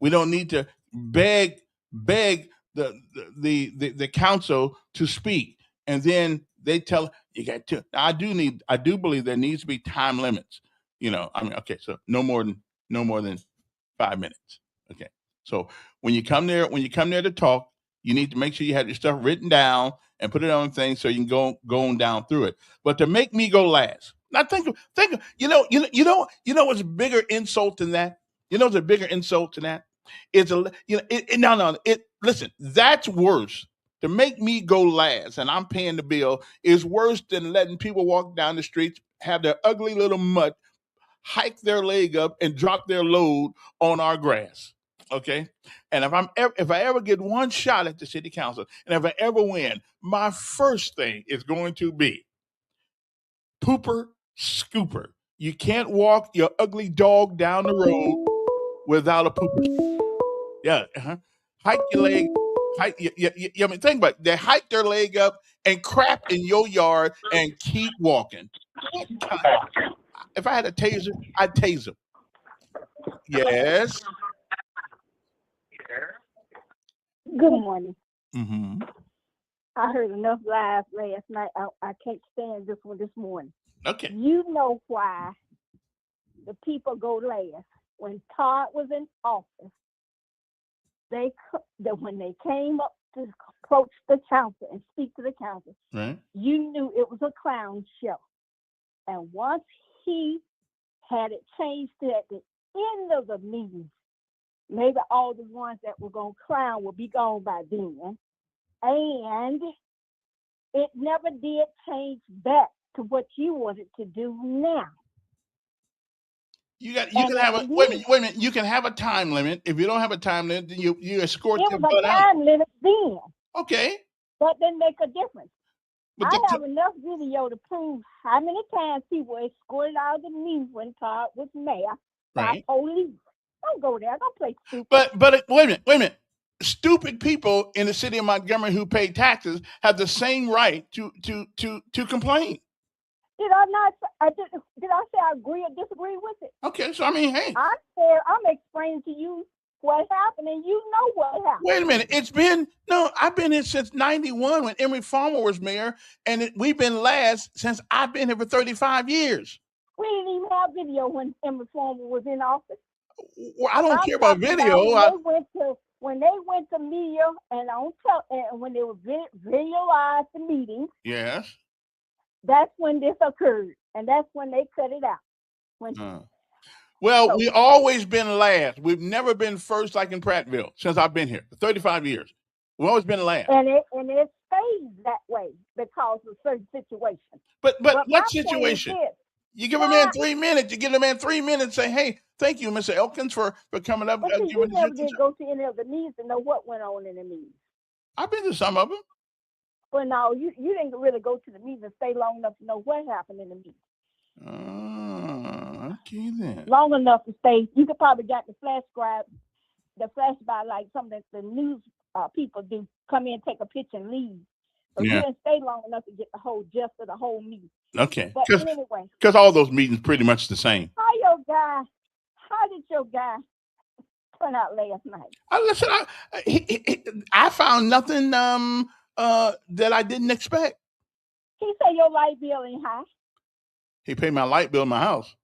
don't need to beg the council to speak, and then they tell you got to. I do believe there needs to be time limits. Okay, so no more than 5 minutes. Okay. So when you come there to talk, you need to make sure you have your stuff written down and put it on things so you can go on down through it. But to make me go last, now think of what's bigger insult than that? You know, there's a bigger insult to that. It's a listen, that's worse. To make me go last and I'm paying the bill is worse than letting people walk down the streets, have their ugly little mutt hike their leg up and drop their load on our grass. Okay. And if I ever get one shot at the city council, and if I ever win, my first thing is going to be pooper scooper. You can't walk your ugly dog down the road without a pooper. Yeah. Hike your leg. I mean, think about it. They hike their leg up and crap in your yard and keep walking. If I had a taser, I'd tase them. Yes. Good morning. Mm-hmm. I heard enough lies last night. I can't stand this one this morning. Okay. You know why the people go last? When Todd was in office, when they came up to approach the council and speak to the council, right, you knew it was a clown show. And once he had it changed to at the end of the meeting, maybe all the ones that were going to clown will be gone by then. And it never did change back to what you wanted to do now. You can have a wait a minute. You can have a time limit. If you don't have a time limit, then you escort them out. It was a time limit then. Okay. But didn't make a difference. But I have enough video to prove how many times he was escorted out of the meeting when Todd was mayor by police. Don't go there. Don't play stupid. But wait a minute. Stupid people in the city of Montgomery who pay taxes have the same right to complain. Did I not? Did I say I agree or disagree with it? Okay, so I mean, hey, I'm explaining to you what happened, and you know what happened. Wait a minute. I've been here since '91 when Emory Farmer was mayor, and we've been last since I've been here for 35 years. We didn't even have video when Emory Farmer was in office. Well, I don't care about video. When they went to media and when they were visualized the meeting. Yes. That's when this occurred, and that's when they cut it out. We've always been last. We've never been first like in Prattville since I've been here for 35 years. We've always been last. And it stays that way because of certain situations. But what situation? You give a man 3 minutes. You give a man 3 minutes. Say, hey, thank you, Mr. Elkins, for coming up. But you never did go to any of the meetings to know what went on in the meetings. I've been to some of them. Well, no, you didn't really go to the meeting and stay long enough to know what happened in the meeting. Okay then. Long enough to stay. You could probably got the flash by like something that the news people do. Come in, take a picture, and leave. But you didn't stay long enough to get the whole gist of the whole meeting. Okay. But anyway, because all those meetings pretty much the same. How did your guy turn out last night? Listen, I found nothing that I didn't expect. He said your light bill ain't high. He paid my light bill in my house.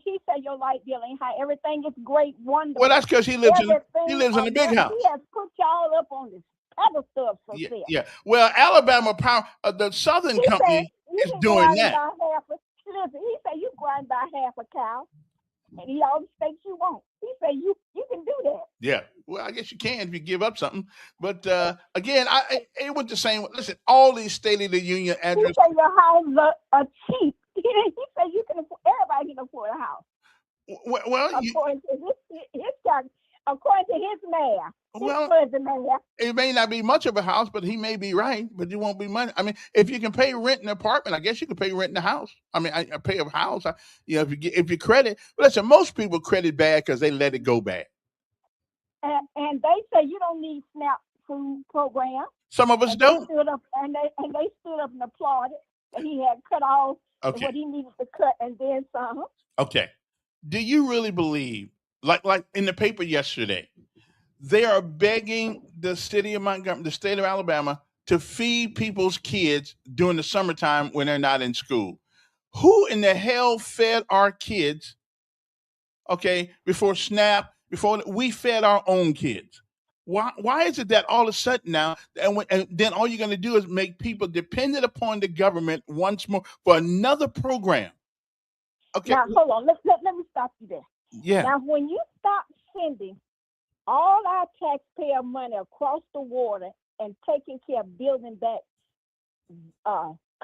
He said your light bill ain't high. Everything is great, wonderful. Well, that's because he lives in a big house. He has put y'all up on this pedestal for sale. Yeah. Well, Alabama Power, the Southern Company is doing that. He said you grind by half a cow and eat all the steaks you want. He said you can do that. Yeah. Well, I guess you can if you give up something. But again, it was the same. Listen, all these State of the Union addresses. He said your houses are cheap. He said everybody can afford a house. Well, according to his mayor. It may not be much of a house, but he may be right. But it won't be money. I mean, if you can pay rent in an apartment, I guess you can pay rent in a house. I mean, I pay a house. If you credit, but listen, most people credit bad because they let it go bad. And they say you don't need SNAP food program. Some of us don't. They stood up and applauded that he had cut off what he needed to cut and then some. Okay. Do you really believe, like in the paper yesterday, they are begging the city of Montgomery, the state of Alabama, to feed people's kids during the summertime when they're not in school? Who in the hell fed our kids? Okay, before SNAP, before we fed our own kids. Why is it that all of a sudden now, and then all you're going to do is make people dependent upon the government once more for another program? Okay. Now, hold on. Let me stop you there. Yeah. Now, when you stop sending all our taxpayer money across the water and taking care of building back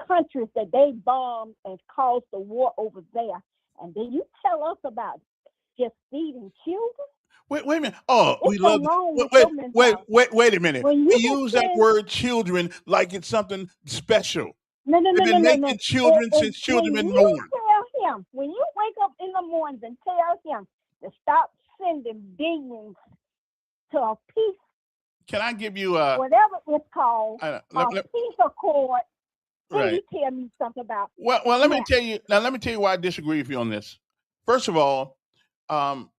countries that they bombed and caused the war over there, and then you tell us about just feeding children? Wait a minute. Oh, we It's love something wrong with wait, your mentality. wait a minute. When We you can use that send word children like it's something special. no, no, They've no, no, been no, no. making children since When children been you born. tell him, when you wake up in the mornings and tell him to stop sending billions to a peace, Can I give you whatever it's called, let- a let- peace accord, then right? you tell me something about Well, let me now. tell you now. Let me tell you why I disagree with you on this. First of all, um,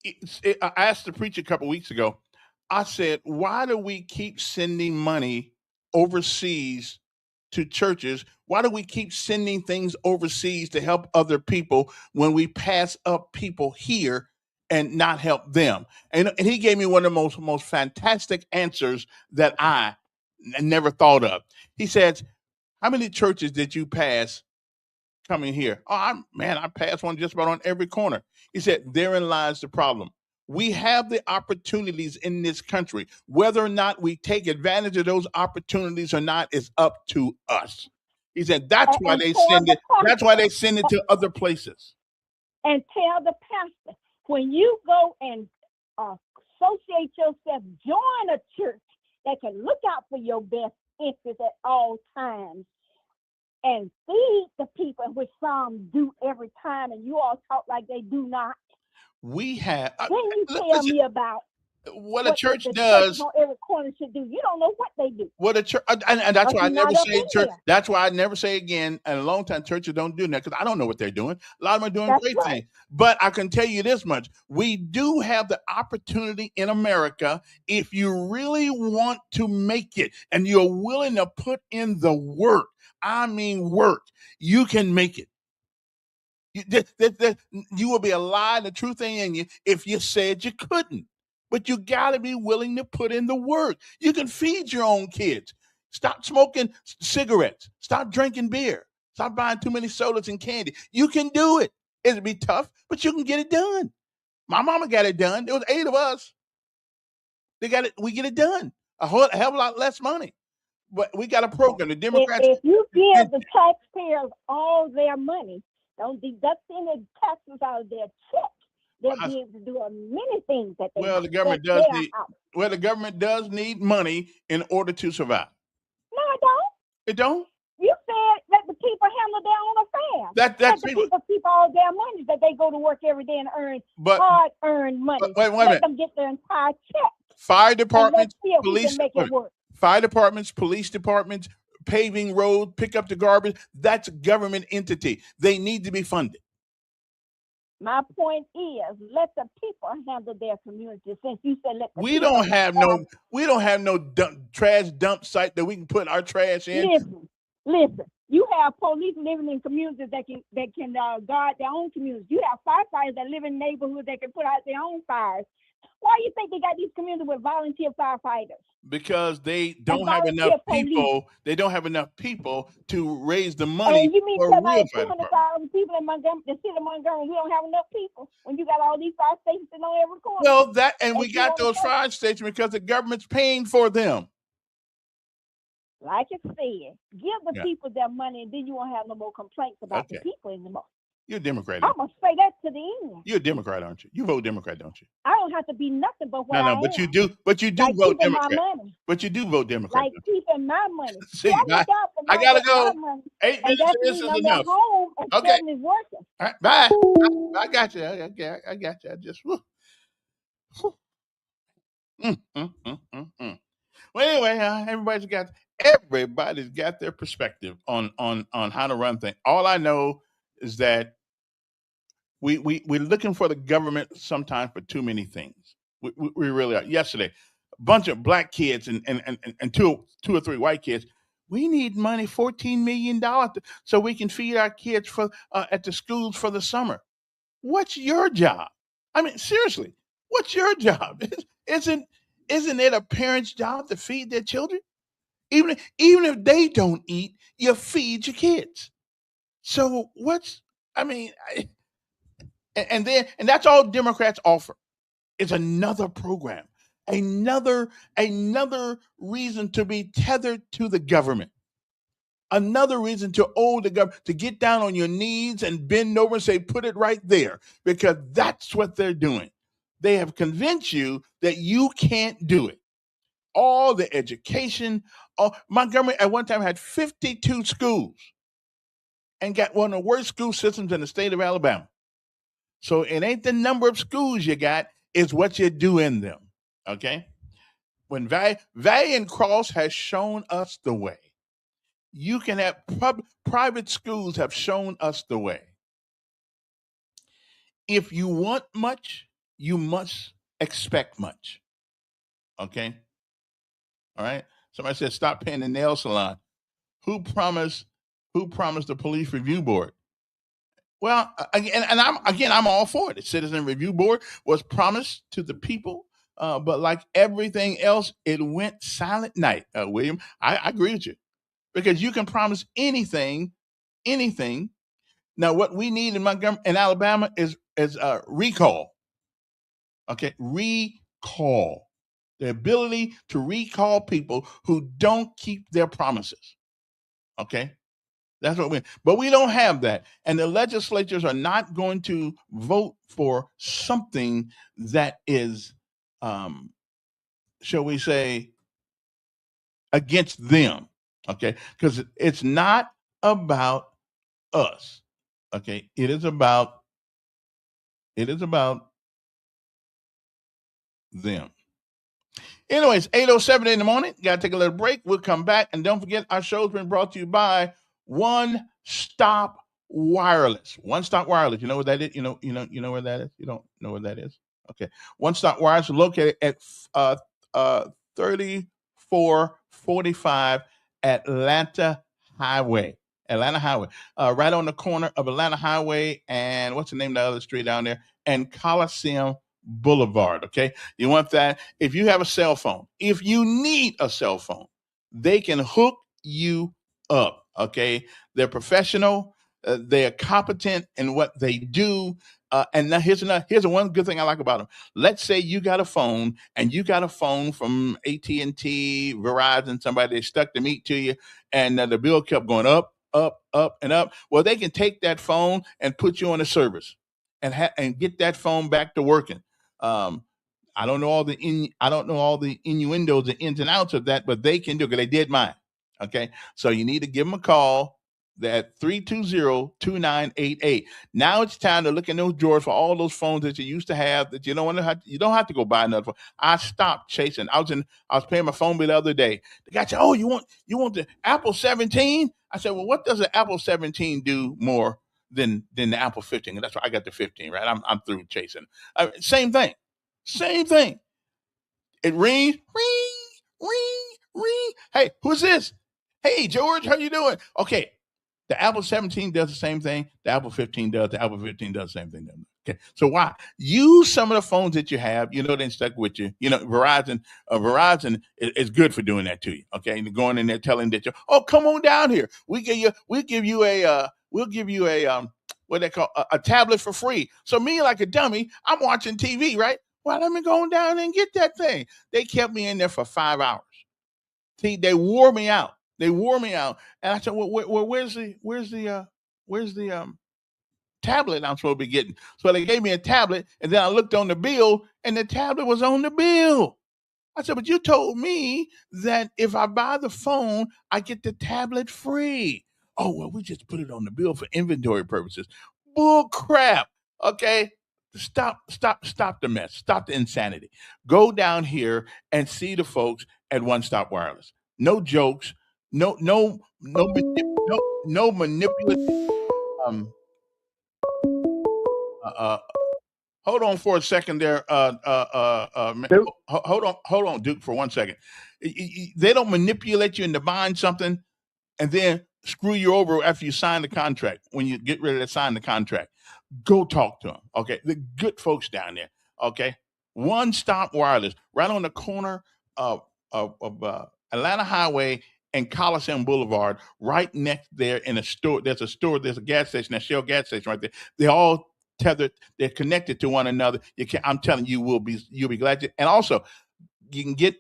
I asked the preacher a couple weeks ago. I said, why do we keep sending money overseas to churches? Why do we keep sending things overseas to help other people when we pass up people here and not help them? And he gave me one of the most fantastic answers that I never thought of. He says, how many churches did you pass coming here? Oh, I passed one just about on every corner. He said, therein lies the problem. We have the opportunities in this country. Whether or not we take advantage of those opportunities or not is up to us. He said that's why And they tell send the it. That's why pastor, they send it to other places. and tell the pastor, when you go and associate yourself, join a church that can look out for your best interest at all times and feed the people, which some do every time, and you all talk like they do not. We have Then you tell listen, me about what a what church the churches does. on every corner should do. You don't know what they do, What a church, and that's but why I you're never not up say in church. there. That's why I never say again. And a long time churches don't do that because I don't know what they're doing. A lot of them are doing That's great right. things. But I can tell you this much: we do have the opportunity in America if you really want to make it and you're willing to put in the work. I mean, work. You can make it. You will be a lie. The truth ain't in you if you said you couldn't. But you got to be willing to put in the work. You can feed your own kids. Stop smoking cigarettes. Stop drinking beer. Stop buying too many sodas and candy. You can do it. It'll be tough, but you can get it done. My mama got it done. There was 8 of us. They got it. We get it done. A hell of a lot less money. But we got a program. The Democrats. If you give the taxpayers all their money, don't deduct any taxes out of their check, they'll be able to do many things that they Well, want the government at does their need. house. Well, the government does need money in order to survive. No, I don't. It don't. You said let the people handle their own affairs. Let That's the people. people keep all their money that they go to work every day and earn But hard-earned money. wait a Let minute. them get their entire check, Fire and departments, let's see if we police, can make it work. fire departments, police departments, paving roads, pick up the garbage. That's a government entity. They need to be funded. My point is, let the people handle their community. Since you said let the We people don't have handle no. We don't have no trash dump site that we can put our trash in. Listen. You have police living in communities that can guard their own communities. You have firefighters that live in neighborhoods that can put out their own fires. Why do you think they got these communities with volunteer firefighters? Because they don't have enough people. They don't have enough people to raise the money And you mean for tell a real me fire department. 200,000 people in Montgomery, the city of Montgomery, we don't have enough people when you got all these fire stations on every corner? Well, we you got those fire stations because the government's paying for them. Like I said, give the people their money, and then you won't have no more complaints about the people anymore. You're a Democrat. I'm gonna say that to the end. You're a Democrat, aren't you? You vote Democrat, don't you? I don't have to be nothing but what I am. But you do. But you do like vote keeping Democrat. My money. But you do vote Democrat. Like keeping my money. See, I look out for I gotta go. money, 8 minutes of this is enough. Home and okay. Is working. All right, bye. I got you. I got you. I just. Whew. Well, anyway, everybody's got their perspective on how to run things. All I know is that we're looking for the government sometimes for too many things. We really are. Yesterday, a bunch of black kids and two or three white kids. We need money, $14 million, so we can feed our kids for at the schools for the summer. What's your job? I mean, seriously, what's your job? Isn't it a parent's job to feed their children? Even if they don't eat, you feed your kids. So And that's all Democrats offer. It's another program, another reason to be tethered to the government. Another reason to owe the government, to get down on your knees and bend over and say, put it right there, because that's what they're doing. They have convinced you that you can't do it. All the education, Montgomery at one time had 52 schools and got one of the worst school systems in the state of Alabama. So it ain't the number of schools you got, it's what you do in them. Okay? When Valiant Cross has shown us the way. You can have private schools have shown us the way. If you want much, you must expect much. Okay? All right? Somebody said stop paying the nail salon. Who promised the police review board? Well, I'm all for it. The Citizen Review Board was promised to the people, but like everything else, it went silent night. William, I agree with you, because you can promise anything. Now, what we need in Montgomery and Alabama is recall. Okay, recall, the ability to recall people who don't keep their promises. Okay. That's what but we don't have that. And the legislatures are not going to vote for something that is, shall we say, against them. Okay. Because it's not about us. Okay. It is about them. Anyways, 8:07 in the morning. Got to take a little break. We'll come back. And don't forget, our show's been brought to you by One Stop Wireless. One Stop Wireless. You know what that is? You know where that is? You don't know where that is? Okay. One Stop Wireless is located at 3445 Atlanta Highway. Right on the corner of Atlanta Highway and what's the name of the other street down there? And Coliseum Boulevard. Okay. You want that? If you have a cell phone, if you need a cell phone, they can hook you up. Okay. They're professional. They are competent in what they do. And now here's the one good thing I like about them. Let's say you got a phone from AT&T, Verizon, somebody that stuck the meat to you, and the bill kept going up, and up. Well, they can take that phone and put you on a service and get that phone back to working. I don't know all the innuendos, the ins and outs of that, but they can do it, because they did mine. Okay, so you need to give them a call. That 320-2988. Now it's time to look in those drawers for all those phones that you used to have that you don't have to go buy another phone. I stopped chasing. I was paying my phone bill the other day. The guy said, "Oh, you want the Apple 17?" I said, "Well, what does the Apple 17 do more than the Apple 15?" And that's why I got the 15. Right? I'm through chasing. Same thing. It rings, ring. Hey, who's this? Hey, George, how you doing? Okay. The Apple 17 does the same thing. The Apple 15 does. The Apple 15 does the same thing. Okay. So why? Use some of the phones that you have, they stuck with you. Verizon is good for doing that to you. Okay. And going in there telling that come on down here. We'll give you a what they call a tablet for free. So me, like a dummy, I'm watching TV, right? Well, let me go down and get that thing. They kept me in there for 5 hours. See, they wore me out. And I said, "Well, where's the tablet I'm supposed to be getting?" So they gave me a tablet, and then I looked on the bill, and the tablet was on the bill. I said, "But you told me that if I buy the phone, I get the tablet free." "Oh, well, we just put it on the bill for inventory purposes." Bull crap. Okay. Stop the mess. Stop the insanity. Go down here and see the folks at One Stop Wireless. No jokes. No manipulative. Hold on for a second there. Hold on, Duke, for 1 second. They don't manipulate you into buying something and then screw you over after you sign the contract. When you get ready to sign the contract, go talk to them. Okay, the good folks down there. Okay, One Stop Wireless, right on the corner of Atlanta Highway and Coliseum Boulevard, right next there in a store. There's a gas station, that Shell gas station right there. They all tethered, they're connected to one another. I'm telling you, you'll be glad to. And also, you can get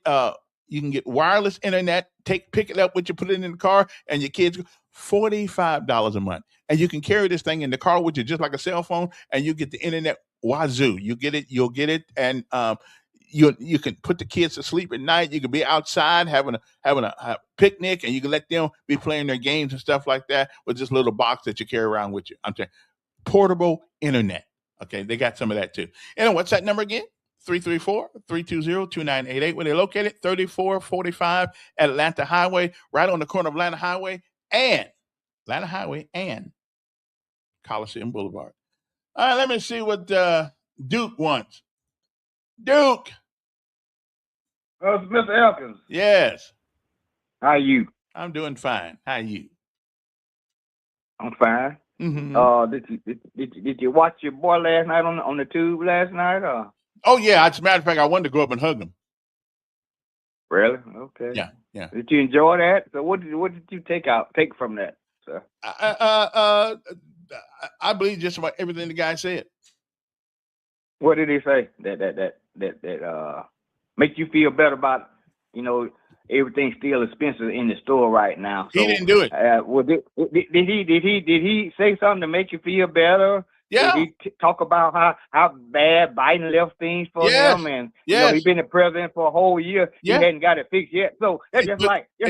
wireless internet. Pick it up with you, put it in the car, and your kids $45 a month, and you can carry this thing in the car with you just like a cell phone, and you get the internet wazoo. You'll get it, and you can put the kids to sleep at night. You can be outside having a picnic, and you can let them be playing their games and stuff like that with this little box that you carry around with you. I'm saying portable internet. Okay, they got some of that too. And what's that number again? 334-320-2988. Where they're located, 3445 Atlanta Highway, right on the corner of Atlanta Highway and Coliseum Boulevard. All right, let me see what Duke wants. Duke. Mr. Elkins. Yes. How are you? I'm doing fine. How are you? I'm fine. Mm-hmm. Did you watch your boy last night on the tube last night? Or? Oh yeah. As a matter of fact, I wanted to go up and hug him. Really? Okay. Yeah. Did you enjoy that? So what did you take from that, sir? I believe just about everything the guy said. What did he say that make you feel better about, everything's still expensive in the store right now? So, he didn't do it. Did he say something to make you feel better? Yeah. Did he talk about how bad Biden left things for them, and he's been the president for a whole year. Yeah. He hadn't got it fixed yet. So that's It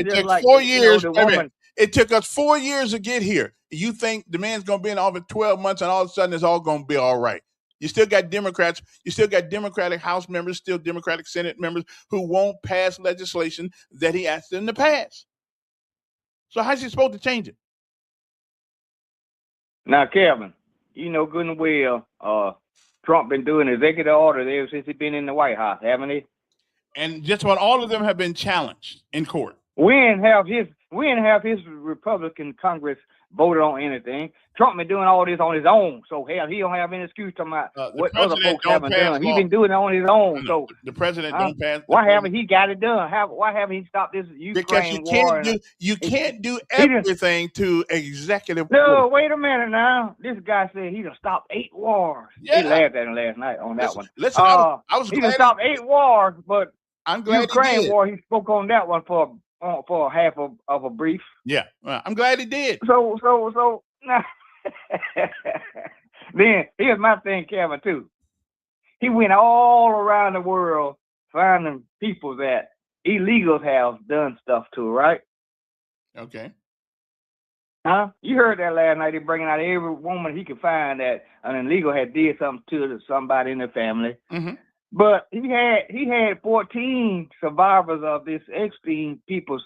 took 4 years. the woman. It took us 4 years to get here. You think the man's going to be in office 12 months and all of a sudden it's all going to be all right? You still got Democrats. You still got Democratic House members, still Democratic Senate members who won't pass legislation that he asked them to pass. So how's he supposed to change it? Now, Kevin, you know good and well, Trump been doing executive orders ever since he's been in the White House, haven't he? And just about all of them have been challenged in court. We didn't have his Republican Congress voted on anything. Trump been doing all this on his own, so hell, he don't have any excuse talking about what other folks haven't done. He's been doing it on his own. So the president don't pass. Why haven't he got it done? Why haven't he stopped this Ukraine war? Because you can't do everything to executive. No, wait a minute now. This guy said he done stopped 8 wars. Yeah. He laughed at him last night on that one. Listen, I was he glad done stopped 8 wars, but I'm glad Ukraine war, he spoke on that one for half of a brief. Yeah, I'm glad he did. So now, then here's my thing, Kevin, too. He went all around the world finding people that illegals have done stuff to, right? Okay. Huh? You heard that last night. He bringing out every woman he could find that an illegal had did something to somebody in their family. Mm-hmm. But he had 14 survivors of this Epstein people's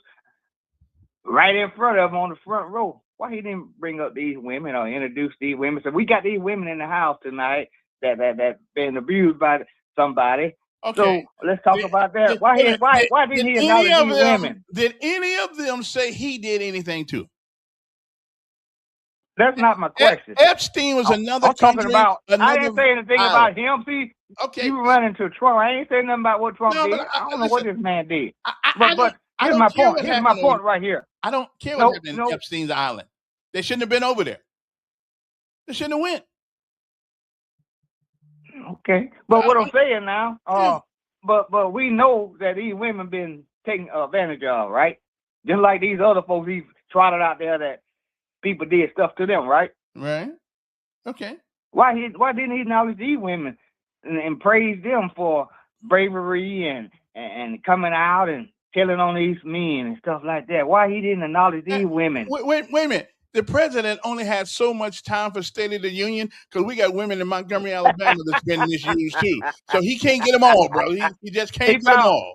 right in front of him on the front row. Why he didn't bring up these women or introduce these women? So we got these women in the house tonight that been abused by somebody. Okay. So let's talk about that. Why didn't he acknowledge these women? Did any of them say he did anything to? That's not my question. Epstein was another country. I didn't say anything about him. See, okay. You run into Trump. I ain't saying nothing about what Trump did. I don't know what this man did. But here's my point. Here's my point right here. I don't care what happened in Epstein's island. They shouldn't have been over there. They shouldn't have went. Okay. But what I'm saying now, but we know that these women been taken advantage of, right? Just like these other folks he trotted out there that people did stuff to them, right? Right. Okay. Why didn't he acknowledge these women and praise them for bravery and coming out and telling on these men and stuff like that? Why he didn't acknowledge these women? Wait a minute. The president only had so much time for State of the Union because we got women in Montgomery, Alabama that's been misused too. So he can't get them all, bro. He just can't get them all.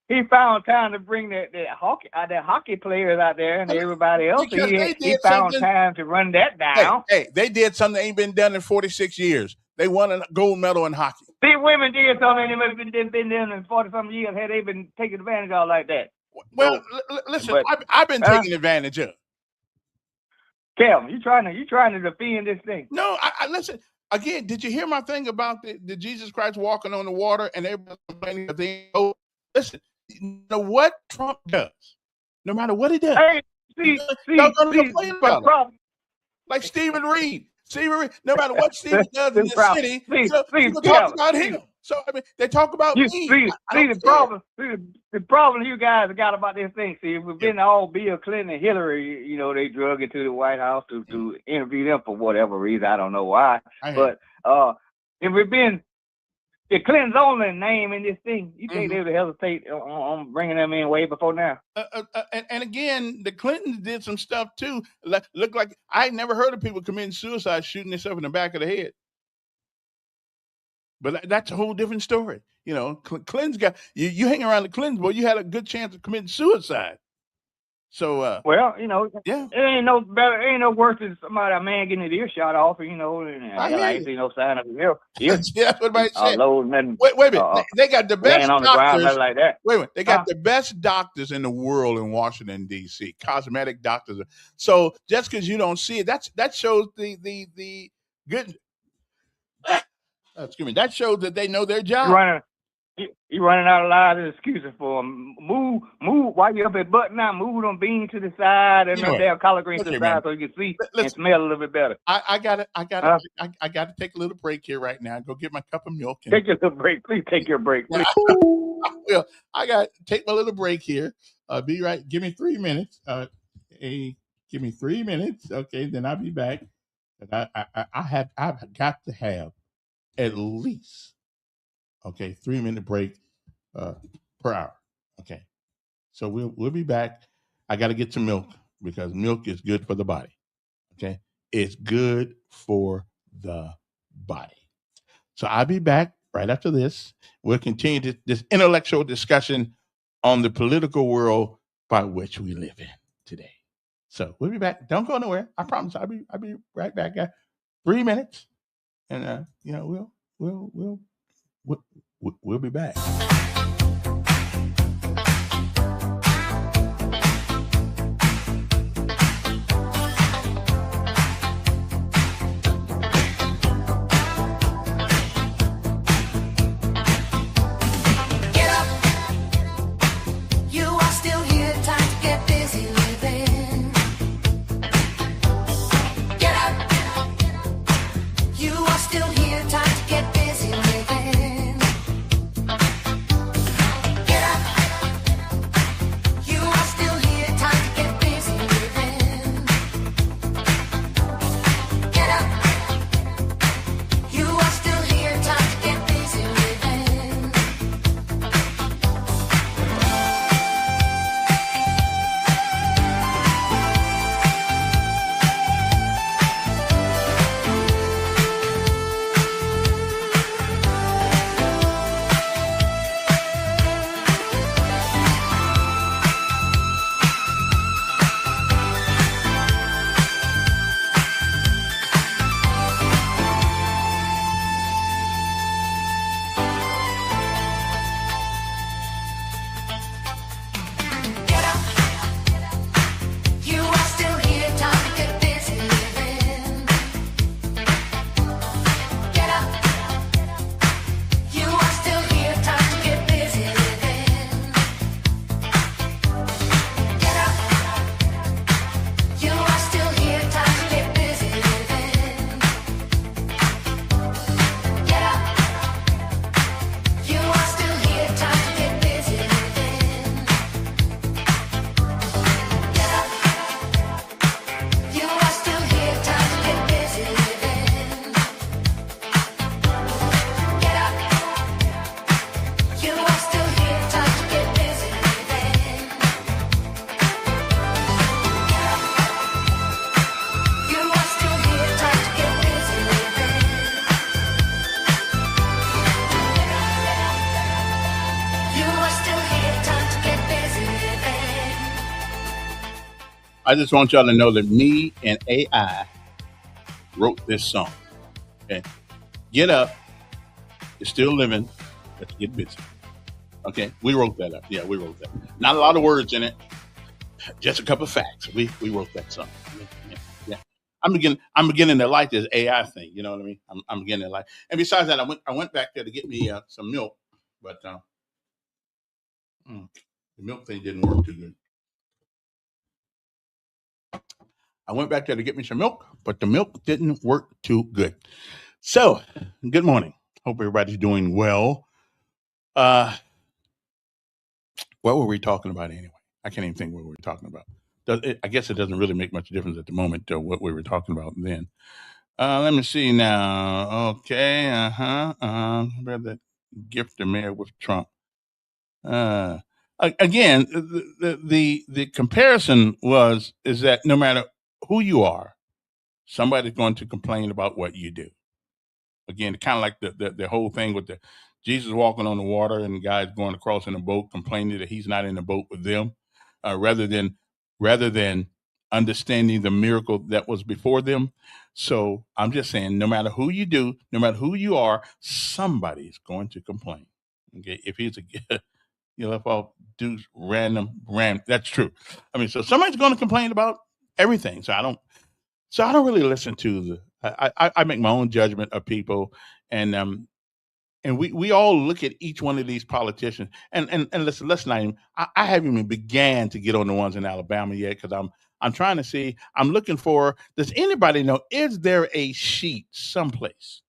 He found time to bring the hockey players out there and everybody else. He found time to run that down. Hey, they did something that ain't been done in 46 years. They won a gold medal in hockey. These women did something that been done in 40-something years. Had they been taken advantage of like that? Well, listen, I've been taken advantage of. Kevin, you trying to defend this thing? No, I listen. Again, did you hear my thing about the Jesus Christ walking on the water and everybody complaining that they know? Listen, you know what Trump does, no matter what he does, hey, see, complain about it. Like Stephen Reed. See, Marie, no matter what Stevie does in The the problem. city, See, so see, people talk Kevin, about see, him. So I mean, they talk about you me. see, I see don't the care. problem. See the problem you guys have got about this thing. See, if it's been all Bill Clinton and Hillary, you know, they drug into the White House to interview them for whatever reason. I don't know why. I hear But if it's been the Clintons only name in this thing, you think Mhm. they would hesitate on bringing them in way before now? And again, the Clintons did some stuff too. Look like I never heard of people committing suicide, shooting themselves in the back of the head. But that's a whole different story. You know, Clintons got you hang around the Clintons, boy, you had a good chance of committing suicide. So Well, you know, yeah, it ain't no better, it ain't no worse than somebody, a man getting his ear shot off, you know, and I hell, hear I ain't you. seen no sign of it. Yeah, Yeah, that's what everybody said. load nothing, Wait a minute. They got the best laying on the ground, doctors. nothing like that. Wait a minute. They got Huh? the best doctors in the world in Washington, D.C. Cosmetic doctors. So just because you don't see it, that shows the good. Excuse me. That shows that they know their You job. running, you running out of lies and excuses for 'em. Move. While you up at button now, move them beans to the side and You know them what? damn collard greens Look to the here, man. side so you can see and Listen, smell a little bit better. I got Huh? to take a little break here right now. Go get my cup of milk. And Take your little break. Please take your break. Please. well, I got to take my little break here. Be right. Give me 3 minutes. Give me 3 minutes. Okay, then I'll be back. And I've got to have at least 3-minute break per hour. Okay, so we'll be back. I got to get some milk because milk is good for the body. Okay, it's good for the body. So I'll be back right after this. We'll continue this intellectual discussion on the political world by which we live in today. So we'll be back. Don't go nowhere. I promise. I'll be right back. 3 minutes, and we'll be back. I just want y'all to know that me and AI wrote this song. Okay. Get up. You're still living. Let's get busy. Okay. We wrote that up. Yeah, we wrote that. Not a lot of words in it. Just a couple of facts. We wrote that song. Yeah. I'm beginning to like this AI thing. You know what I mean? I'm beginning to like. And besides that, I went back there to get me some milk, but the milk thing didn't work too good. I went back there to get me some milk, but the milk didn't work too good. So, good morning. Hope everybody's doing well. What were we talking about anyway? I can't even think what we were talking about. I guess it doesn't really make much difference at the moment what we were talking about then. Let me see now. Okay. About that gift the mayor with Trump. Again, the comparison is that no matter who you are, somebody's going to complain about what you do. Again, kind of like the whole thing with the Jesus walking on the water and the guys going across in a boat complaining that he's not in the boat with them, rather than understanding the miracle that was before them. So I'm just saying, no matter who you do, no matter who you are, somebody's going to complain. Okay, if he's you left off dudes random. That's true. I mean, so somebody's going to complain about everything. So I don't really listen to I make my own judgment of people, and we all look at each one of these politicians, and listen, let's not even. I haven't even began to get on the ones in Alabama yet because I'm trying to see. I'm looking for. Does anybody know? Is there a sheet someplace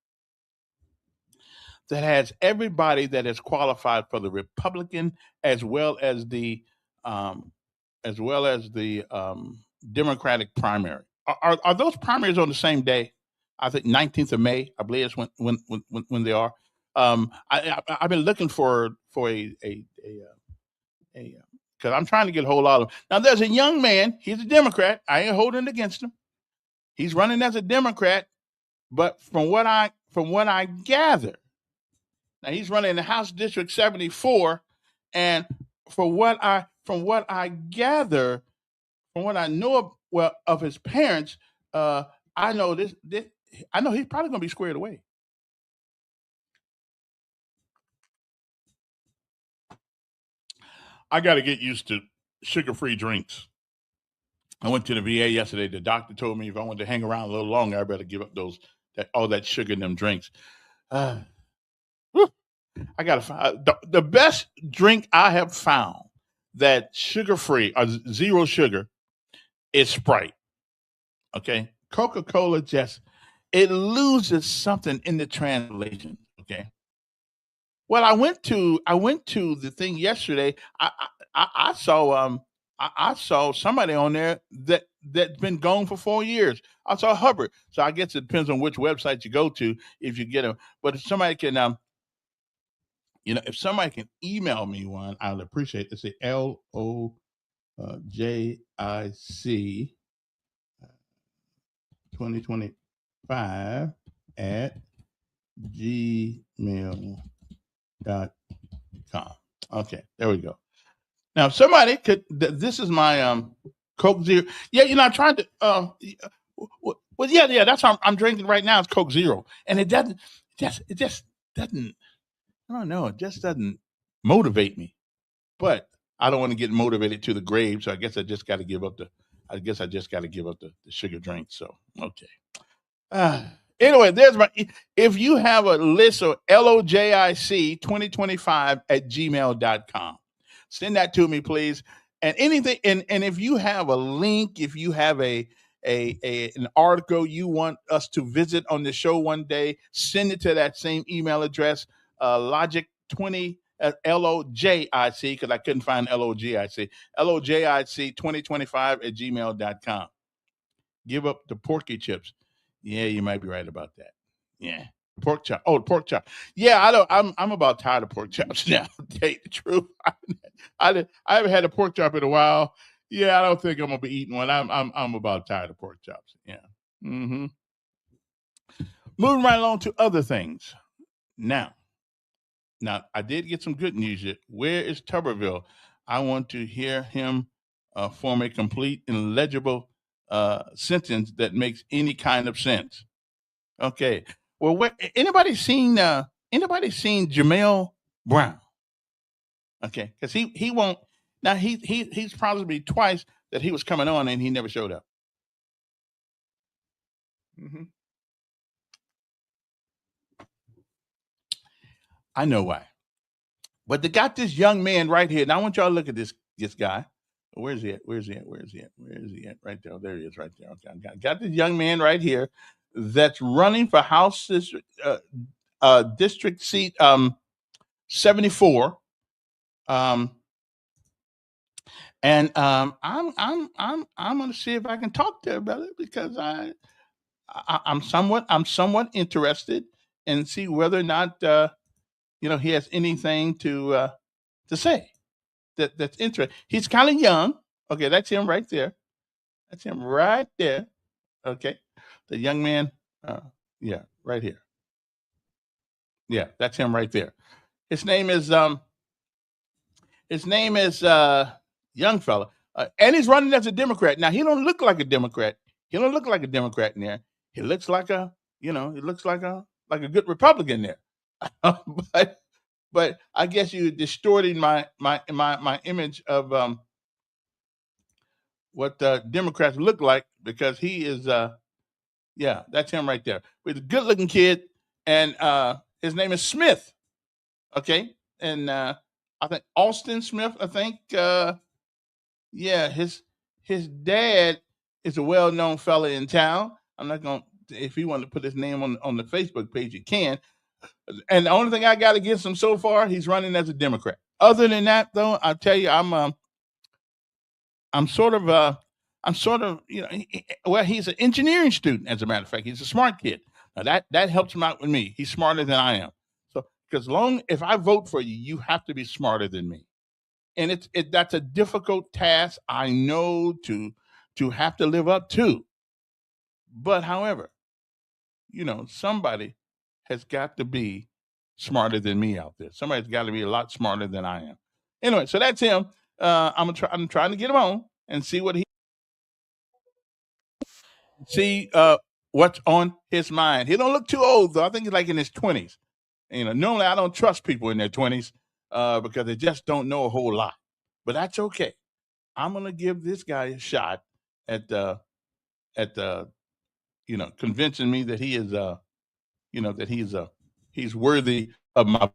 that has everybody that is qualified for the Republican as well as the Democratic primary? Are those primaries on the same day? I think 19th of May. I believe is when they are. I've been looking for a because I'm trying to get a whole lot of. Now there's a young man. He's a Democrat. I ain't holding it against him. He's running as a Democrat, but from what I gather, now he's running in the House District 74, and from what I gather, from what I know of his parents, I know this. I know he's probably going to be squared away. I got to get used to sugar-free drinks. I went to the VA yesterday. The doctor told me if I wanted to hang around a little longer, I better give up all that sugar in them drinks. I got to find the best drink I have found that sugar-free or zero sugar is Sprite. Okay, Coca-Cola it loses something in the translation. Okay. Well, I went to the thing yesterday. I saw somebody on there that's been gone for 4 years. I saw Hubbard. So I guess it depends on which website you go to if you get them. But if somebody can if somebody can email me one, I'll appreciate it. It's a LOJIC 2025 at gmail.com. Okay, there we go. Now, if somebody could, this is my Coke Zero. Yeah, I tried to, well, yeah, that's how I'm drinking right now. It's Coke Zero. And it just doesn't, I don't know, it just doesn't motivate me. But I don't want to get motivated to the grave, so I guess I just got to give up the sugar drink. So, okay. Anyway, if you have a list of LOJIC 2025 at gmail.com, send that to me, please. And anything, and if you have a link, if you have an article you want us to visit on the show one day, send it to that same email address, logic20 LOJIC, because I couldn't find LOGIC, LOJIC 2025 at gmail.com. Give up the porky chips. Yeah, you might be right about that. Yeah. Pork chop. Oh, pork chop. Yeah, I'm about tired of pork chops now, to tell you the truth. I haven't had a pork chop in a while. Yeah, I don't think I'm gonna be eating one. I'm about tired of pork chops. Yeah. Mm-hmm. Moving right along to other things. Now, I did get some good news yet. Where is Tuberville? I want to hear him form a complete and legible sentence that makes any kind of sense. Okay. Well, anybody seen Jamel Brown? Okay, because he won't. Now he's probably twice that he was coming on and he never showed up. Mm-hmm. I know why. But they got this young man right here. Now I want y'all to look at this guy. Where's he at? Right there. Oh, there he is right there. Okay. I got this young man right here that's running for House District seat 74. I'm gonna see if I can talk to her about it, because I'm somewhat interested and see whether or not he has anything to say that's interesting. He's kind of young. Okay, that's him right there. Okay, the young man. Yeah, right here. Yeah, that's him right there. His name is young fella, and he's running as a Democrat. Now, he don't look like a Democrat. In there. He looks like a good Republican there. but I guess you're distorting my image of what Democrats look like, because he is that's him right there. With a good looking kid, and his name is Smith. Okay, and I think Austin Smith. I think his dad is a well-known fella in town. I'm not gonna, if he wanted to put his name on the Facebook page, he can. And the only thing I got against him so far, he's running as a Democrat. Other than that, though, I'll tell you, I'm sort of he's an engineering student. As a matter of fact, he's a smart kid. Now that helps him out with me. He's smarter than I am. So, because if I vote for you, you have to be smarter than me. And that's a difficult task, I know, to have to live up to. But however, somebody has got to be smarter than me out there. Somebody's got to be a lot smarter than I am. Anyway, so that's him. I'm trying to get him on and see what's on his mind. He don't look too old, though. I think he's like in his 20s. Normally I don't trust people in their 20s because they just don't know a whole lot. But that's okay. I'm gonna give this guy a shot at convincing me that he is he's worthy of my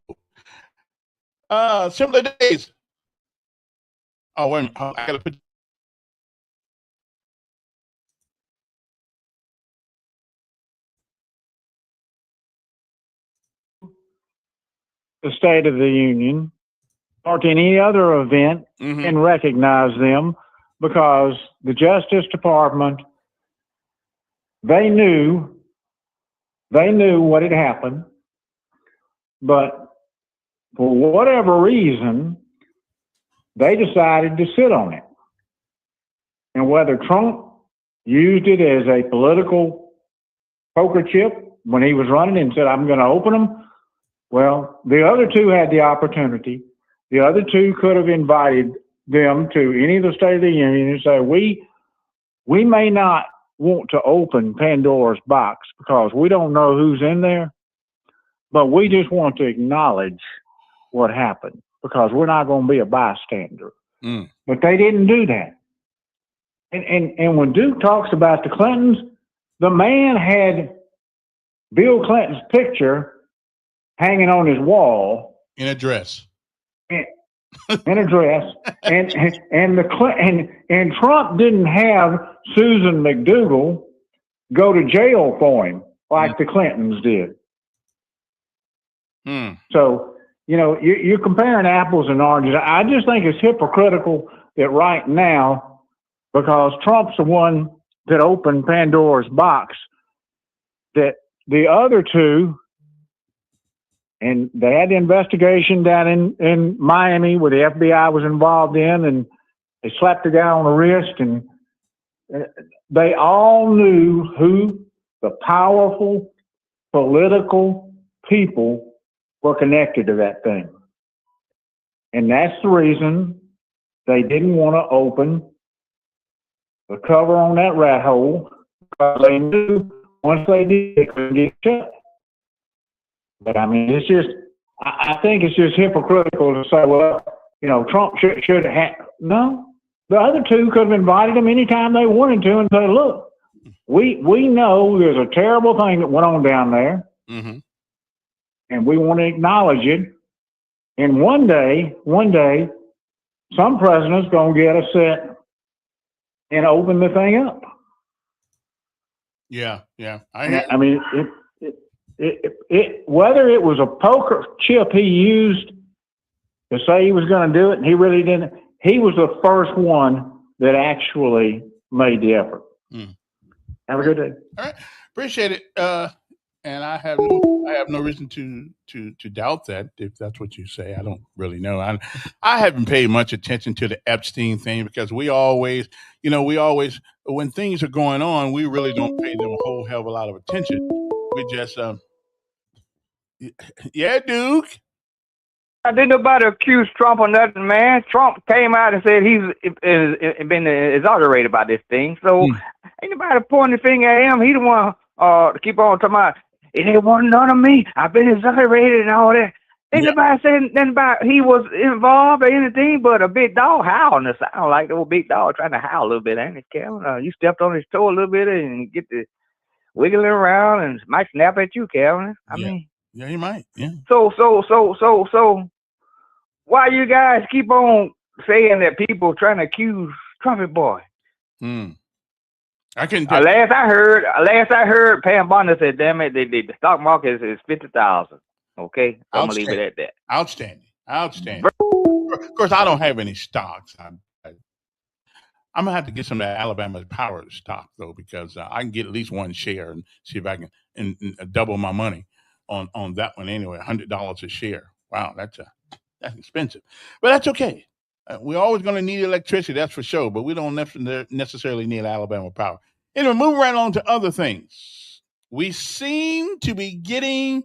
vote. Similar days. Oh, wait a minute. I gotta put. The State of the Union or to any other event and recognize them, because the Justice Department, they knew what had happened, but for whatever reason, they decided to sit on it. And whether Trump used it as a political poker chip when he was running and said, I'm going to open them, well, the other two had the opportunity. The other two could have invited them to any of the State of the Union and say, we may not want to open Pandora's box because we don't know who's in there, but we just want to acknowledge what happened because we're not going to be a bystander. But they didn't do that. And when Duke talks about the Clintons, the man had Bill Clinton's picture hanging on his wall in a dress. In a dress, and Trump didn't have Susan McDougal go to jail for him like the Clintons did. So you're comparing apples and oranges. I just think it's hypocritical that right now, because Trump's the one that opened Pandora's box, that the other two. And they had the investigation down in Miami where the FBI was involved in, and they slapped the guy on the wrist, and they all knew who the powerful political people were connected to that thing. And that's the reason they didn't want to open the cover on that rat hole, because they knew once they did, they couldn't get shut. But I mean, it's just, I think it's just hypocritical to say, well, Trump should have. No, the other two could have invited him anytime they wanted to and say, look, we know there's a terrible thing that went on down there, and we want to acknowledge it. And one day, some president's going to get upset and open the thing up. Yeah. I mean, whether it was a poker chip he used to say he was going to do it, and he really didn't. He was the first one that actually made the effort. Have a good day. All right, appreciate it. And I have no reason to doubt that, if that's what you say. I don't really know. I haven't paid much attention to the Epstein thing because we always, when things are going on, we really don't pay them a whole hell of a lot of attention. We just, yeah, Duke. I didn't nobody accuse Trump of nothing, man. Trump came out and said he's been exonerated by this thing. So ain't nobody pointing the finger at him. He the one to keep on talking about, it ain't want none of me. I've been exonerated and all that. Ain't nobody saying nothing about he was involved or anything but a big dog howling. It sound like the old big dog trying to howl a little bit, ain't it, Calvin? You stepped on his toe a little bit and get the wiggling around and might snap at you, Calvin. I mean, yeah, he might. Yeah. So, why you guys keep on saying that people trying to accuse Trumpet boy? I can. Last I heard, Pam Bondi said, "Damn it, the stock market is 50,000." Okay, I'm gonna leave it at that. Outstanding. Of course, I don't have any stocks. I'm gonna have to get some of that Alabama Power stock though, because I can get at least one share and see if I can and double my money on that one anyway. $100 a share. Wow, that's expensive, but that's okay. We're always going to need electricity, that's for sure, but we don't necessarily need Alabama Power. Anyway, moving right on to other things. We seem to be getting,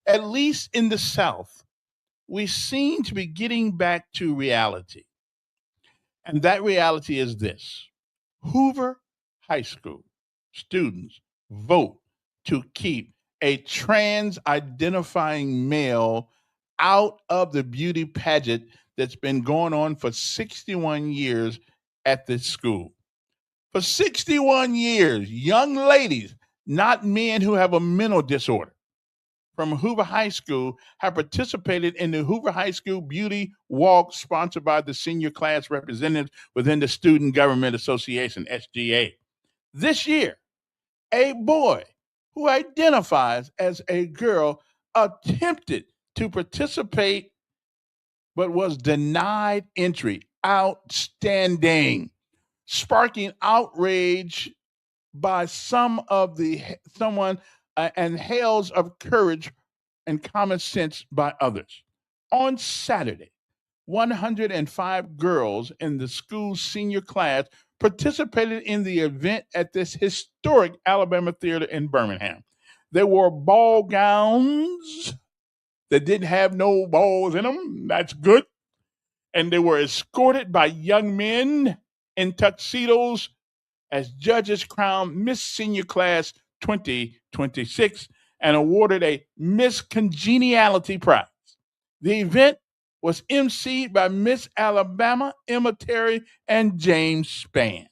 at least in the South, we seem to be getting back to reality. And that reality is this: Hoover High School students vote to keep a trans-identifying male out of the beauty pageant that's been going on for 61 years at this school. For 61 years, young ladies, not men who have a mental disorder, from Hoover High School have participated in the Hoover High School Beauty Walk sponsored by the senior class representatives within the Student Government Association, SGA. This year, a boy who identifies as a girl attempted to participate but was denied entry. Outstanding. Sparking outrage by someone and hails of courage and common sense by others. On Saturday, 105 girls in the school's senior class participated in the event at this historic Alabama theater in Birmingham. They wore ball gowns that didn't have no balls in them. That's good. And they were escorted by young men in tuxedos as judges crowned Miss Senior Class 2026 and awarded a Miss Congeniality Prize. The event was emceed by Miss Alabama, Emma Terry, and James Spann.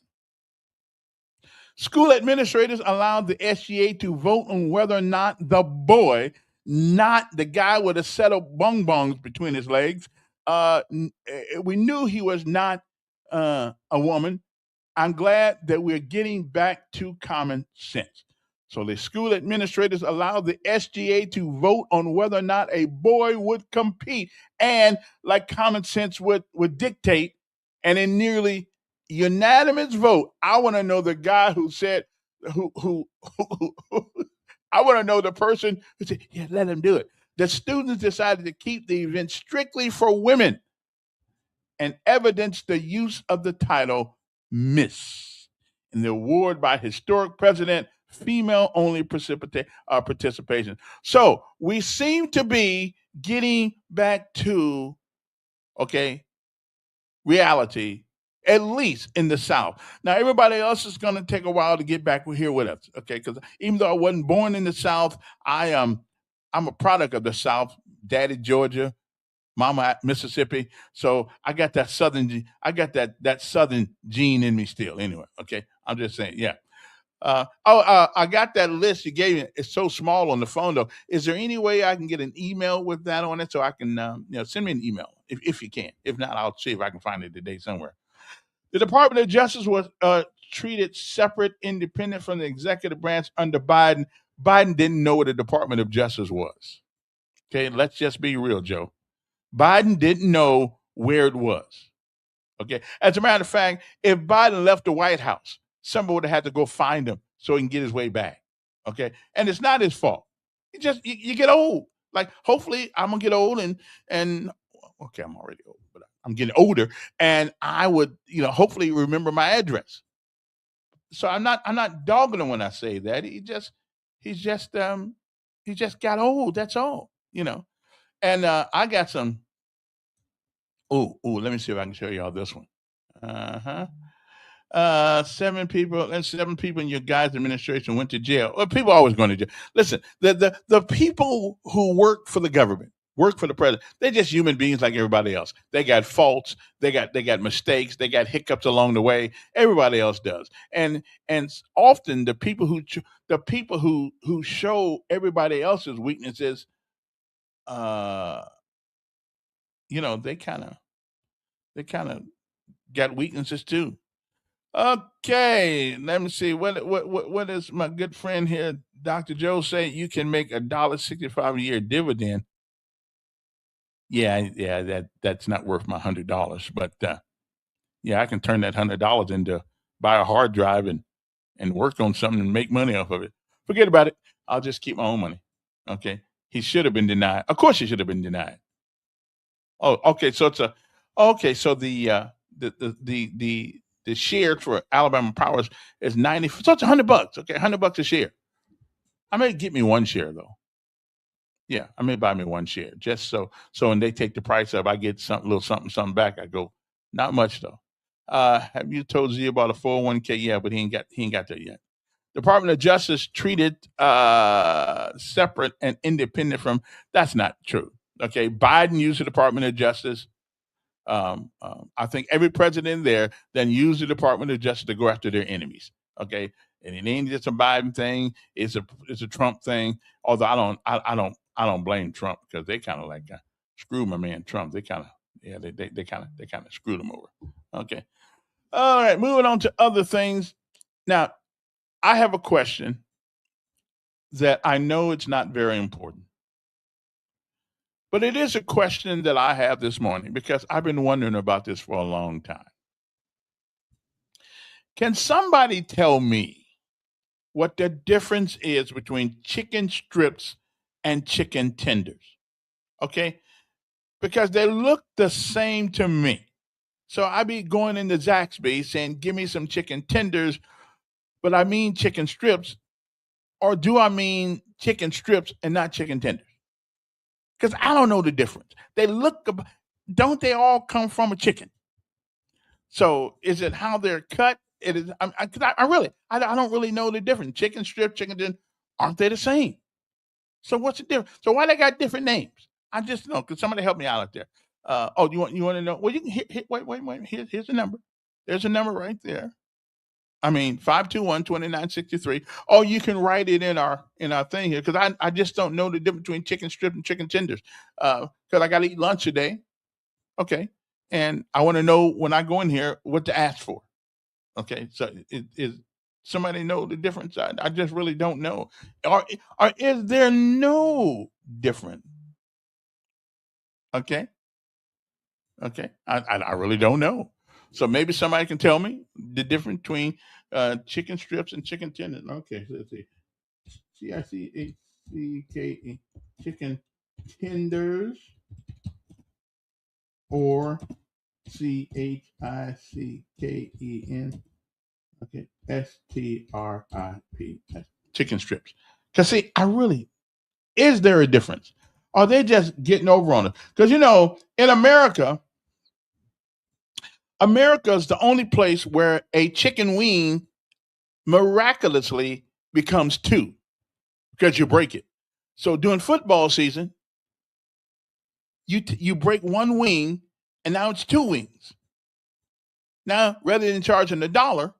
School administrators allowed the SGA to vote on whether or not the boy, not the guy with a set of bonbons between his legs, we knew he was not a woman. I'm glad that we're getting back to common sense. So the school administrators allowed the SGA to vote on whether or not a boy would compete, and like common sense would dictate, and in nearly unanimous vote, I want to know the guy who said, who I want to know the person who said, yeah, let him do it. The students decided to keep the event strictly for women and evidenced the use of the title Miss in the award by historic president, female-only participation. So we seem to be getting back to, reality, at least in the South. Now, everybody else is going to take a while to get back here with us, because even though I wasn't born in the South, I'm a product of the South. Daddy, Georgia, Mama, Mississippi. So I got that Southern, that Southern gene in me still. Anyway, I'm just saying, yeah. I got that list you gave me. It's so small on the phone, though. Is there any way I can get an email with that on it so I can, send me an email if you can. If not, I'll see if I can find it today somewhere. The Department of Justice was treated separate, independent from the executive branch under Biden. Biden didn't know what the Department of Justice was. Okay, let's just be real, Joe. Biden didn't know where it was. Okay, as a matter of fact, if Biden left the White House, somebody would have had to go find him so he can get his way back. Okay, and it's not his fault. You get old. Like, hopefully, I'm gonna get old and okay, I'm already old, but I'm getting older, and I would, hopefully remember my address. So I'm not dogging him when I say that. He just got old. That's all, And I got some. Oh, let me see if I can show y'all this one. 7 people in your guys' administration went to jail. Well, people are always going to jail. Listen, the people who work for the government, work for the president, they're just human beings like everybody else. They got faults, they got mistakes, they got hiccups along the way. Everybody else does. And often the people who show everybody else's weaknesses, they kind of got weaknesses too. Okay, let me see. What is my good friend here, Dr. Joe, say? You can make $1.65 a year dividend. Yeah, that's not worth my $100, but yeah, I can turn that $100 into buy a hard drive and work on something and make money off of it. Forget about it. I'll just keep my own money. Okay, he should have been denied. Of course, he should have been denied. Oh, okay. So the share for Alabama Power is 90. So it's $100. Okay, $100 a share. I may get me one share though. Yeah, I may buy me one share just so when they take the price up, I get little something back. I go, not much though. Have you told Z about a 401k? Yeah, but he ain't got there yet. Department of Justice treated separate and independent from. That's not true. Okay, Biden used the Department of Justice. I think every president there then used the Department of Justice to go after their enemies. Okay, and it ain't just a Biden thing; it's a Trump thing. Although I don't blame Trump because they kind of like screwed my man Trump. They kind of screwed him over. Okay, all right. Moving on to other things. Now, I have a question that I know it's not very important. But it is a question that I have this morning because I've been wondering about this for a long time. Can somebody tell me what the difference is between chicken strips and chicken tenders? Okay? Because they look the same to me. So I be going into Zaxby's saying, give me some chicken tenders, but I mean chicken strips, or do I mean chicken strips and not chicken tenders? Because I don't know the difference. Don't they all come from a chicken? So is it how they're cut? It is. I don't really know the difference. Chicken strip, chicken tender, aren't they the same? So what's the difference? So why they got different names? I just know. Could somebody help me out there? You want to know? Well, you can wait. Here's the number. There's a number right there. 521-2963. Or you can write it in our thing here because I just don't know the difference between chicken strip and chicken tenders because I got to eat lunch today. Okay, and I want to know when I go in here what to ask for. Okay, so is somebody know the difference? I just really don't know. Or is there no difference? Okay, I really don't know. So maybe somebody can tell me the difference between chicken strips and chicken tenders. Okay, so let's see. CICHCKE, chicken tenders, or CHICKEN, okay, STRIP, chicken strips. Because see, is there a difference? Are they just getting over on it? Because in America is the only place where a chicken wing miraculously becomes 2 because you break it. So during football season, you break one wing and now it's 2 wings. Now, rather than charging $1,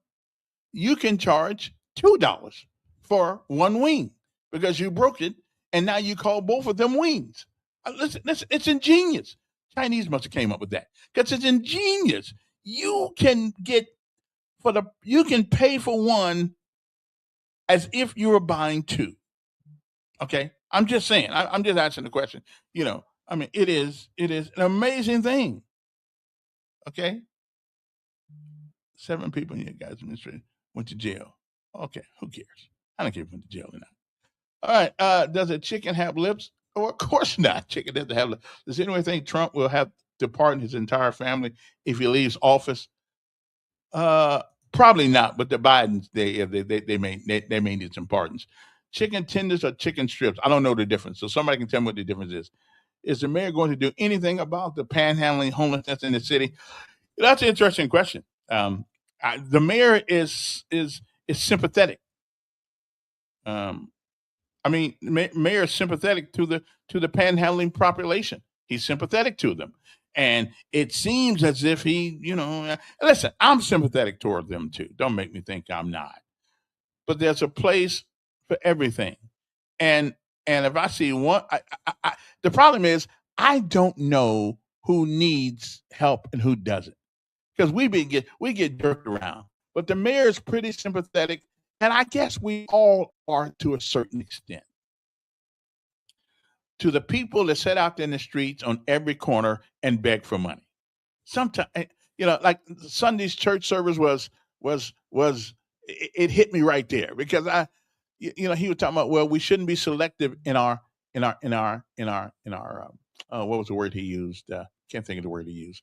you can charge $2 for one wing because you broke it, and now you call both of them wings. Listen, it's ingenious. Chinese must have came up with that because it's ingenious. You can pay for one as if you were buying two. Okay, I'm just saying. I'm just asking the question. It is an amazing thing. Okay, 7 people in your guys' ministry went to jail. Okay, who cares? I don't care if went to jail or not. All right, does a chicken have lips? Oh, of course not. Chicken doesn't have lips. Does anyone think Trump will have to pardon his entire family if he leaves office? Probably not. But the Bidens, they may need some pardons. Chicken tenders or chicken strips? I don't know the difference. So somebody can tell me what the difference is. Is the mayor going to do anything about the panhandling homelessness in the city? That's an interesting question. The mayor is sympathetic. Mayor is sympathetic to the panhandling population. He's sympathetic to them, and it seems as if he, listen. I'm sympathetic toward them too. Don't make me think I'm not. But there's a place for everything, and if I see one, the problem is I don't know who needs help and who doesn't, because we get jerked around. But the mayor is pretty sympathetic, and I guess we all are to a certain extent. To the people that sit out there in the streets on every corner and beg for money. Sometimes, like Sunday's church service was it hit me right there because he was talking about, well, we shouldn't be selective in our what was the word he used? Can't think of the word he used.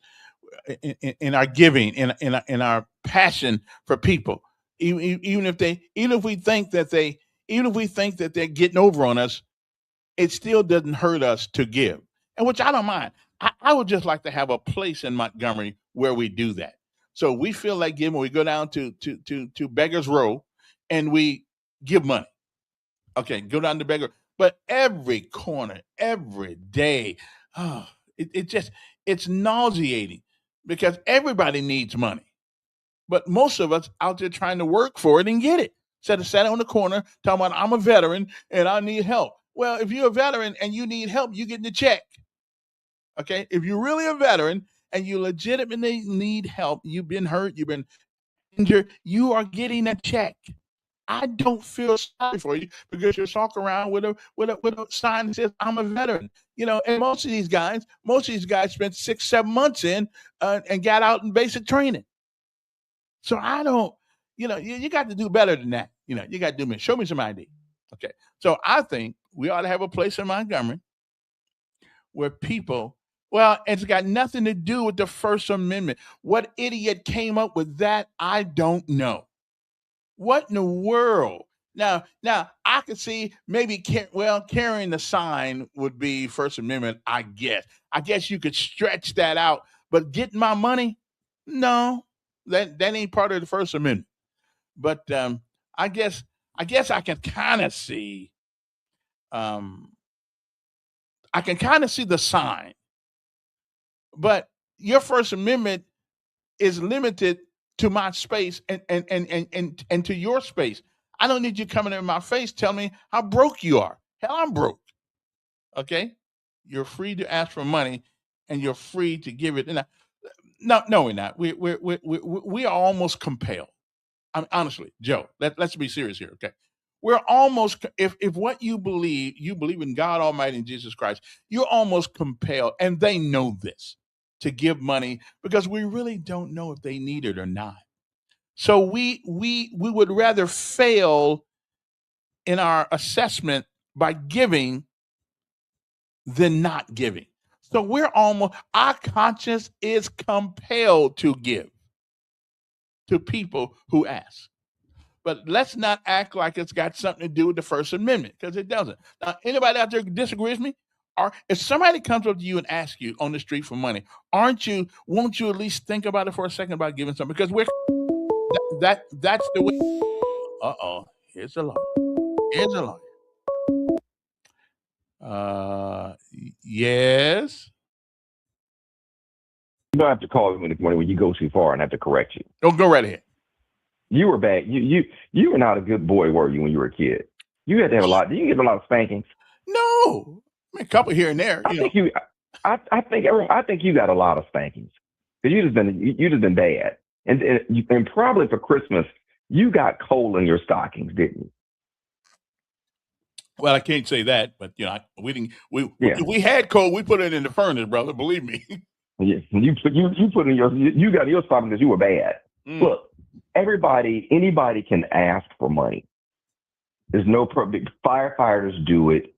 In our giving, in our passion for people, even if we think that they're getting over on us, it still doesn't hurt us to give, and which I don't mind. I would just like to have a place in Montgomery where we do that. So we feel like giving. We go down to Beggars Row, and we give money. Okay, go down to Beggar, but every corner, every day, it's nauseating because everybody needs money, but most of us out there trying to work for it and get it. Instead of sitting on the corner talking about I'm a veteran and I need help. Well, if you're a veteran and you need help, you get the check. Okay, if you're really a veteran and you legitimately need help, you've been hurt, you've been injured, you are getting a check. I don't feel sorry for you because you're walking around with a sign that says I'm a veteran. And most of these guys spent 6-7 months in and got out in basic training. So I don't, you got to do better than that. You got to show me some ID. Okay. So I think we ought to have a place in Montgomery where people, it's got nothing to do with the First Amendment. What idiot came up with that? I don't know. What in the world? Now I could see maybe carrying the sign would be First Amendment. I guess you could stretch that out, but getting my money, no, that ain't part of the First Amendment. But I guess I can kind of see. I can kind of see the sign, but your First Amendment is limited to my space and to your space. I don't need you coming in my face telling me how broke you are. Hell, I'm broke. Okay, you're free to ask for money, and you're free to give it. No, we're not. We are almost compelled. Honestly, Joe. Let's be serious here. Okay, we're almost. If what you believe in God Almighty and Jesus Christ, you're almost compelled, and they know this, to give money because we really don't know if they need it or not. So we would rather fail in our assessment by giving than not giving. So our conscience is compelled to give to people who ask. But let's not act like it's got something to do with the First Amendment, because it doesn't. Now, anybody out there disagrees with me? Or if somebody comes up to you and asks you on the street for money, won't you at least think about it for a second about giving something? Because that's the way. Here's a lawyer. Yes. You don't have to call me when you go too far and have to correct you. Don't go right ahead. You were bad. You were not a good boy, were you, when you were a kid? You had to have a lot. Did you get a lot of spankings? No, I mean, a couple here and there. I think you got a lot of spankings because you just been bad, and probably for Christmas you got coal in your stockings, didn't you? Well, I can't say that, but we didn't. We had coal. We put it in the furnace, brother. Believe me. Yeah, you put in you got in your stockings because you were bad. Look, anybody can ask for money. There's no problem. Firefighters do it.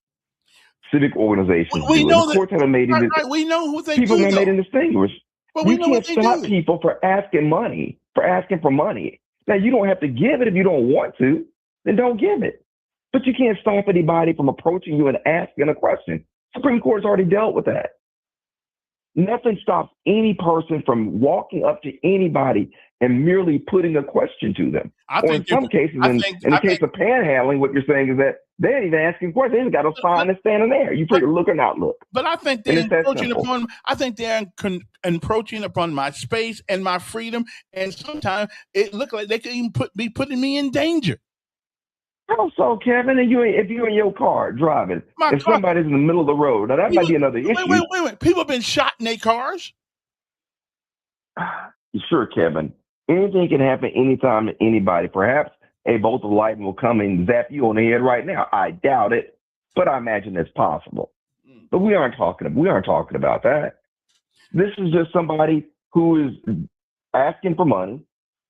Civic organizations do it. The courts haven't made it. We know who they people do. People have made it distinguished. But we you can't stop people for asking for money. Now, you don't have to give it if you don't want to. Then don't give it. But you can't stop anybody from approaching you and asking a question. Supreme Court's already dealt with that. Nothing stops any person from walking up to anybody and merely putting a question to them. In some cases, in the case of panhandling, what you're saying is that they ain't even asking questions. They just got a sign that's standing there. You figure look or not look. But I think they're encroaching upon. I think they're encroaching upon my space and my freedom. And sometimes it looks like they could even be putting me in danger. How so, Kevin? And if you're in your car driving, somebody's in the middle of the road, now that might be another issue. Wait. People have been shot in their cars. Sure, Kevin. Anything can happen anytime to anybody. Perhaps a bolt of lightning will come and zap you on the head right now. I doubt it, but I imagine it's possible. But we aren't talking about that. This is just somebody who is asking for money.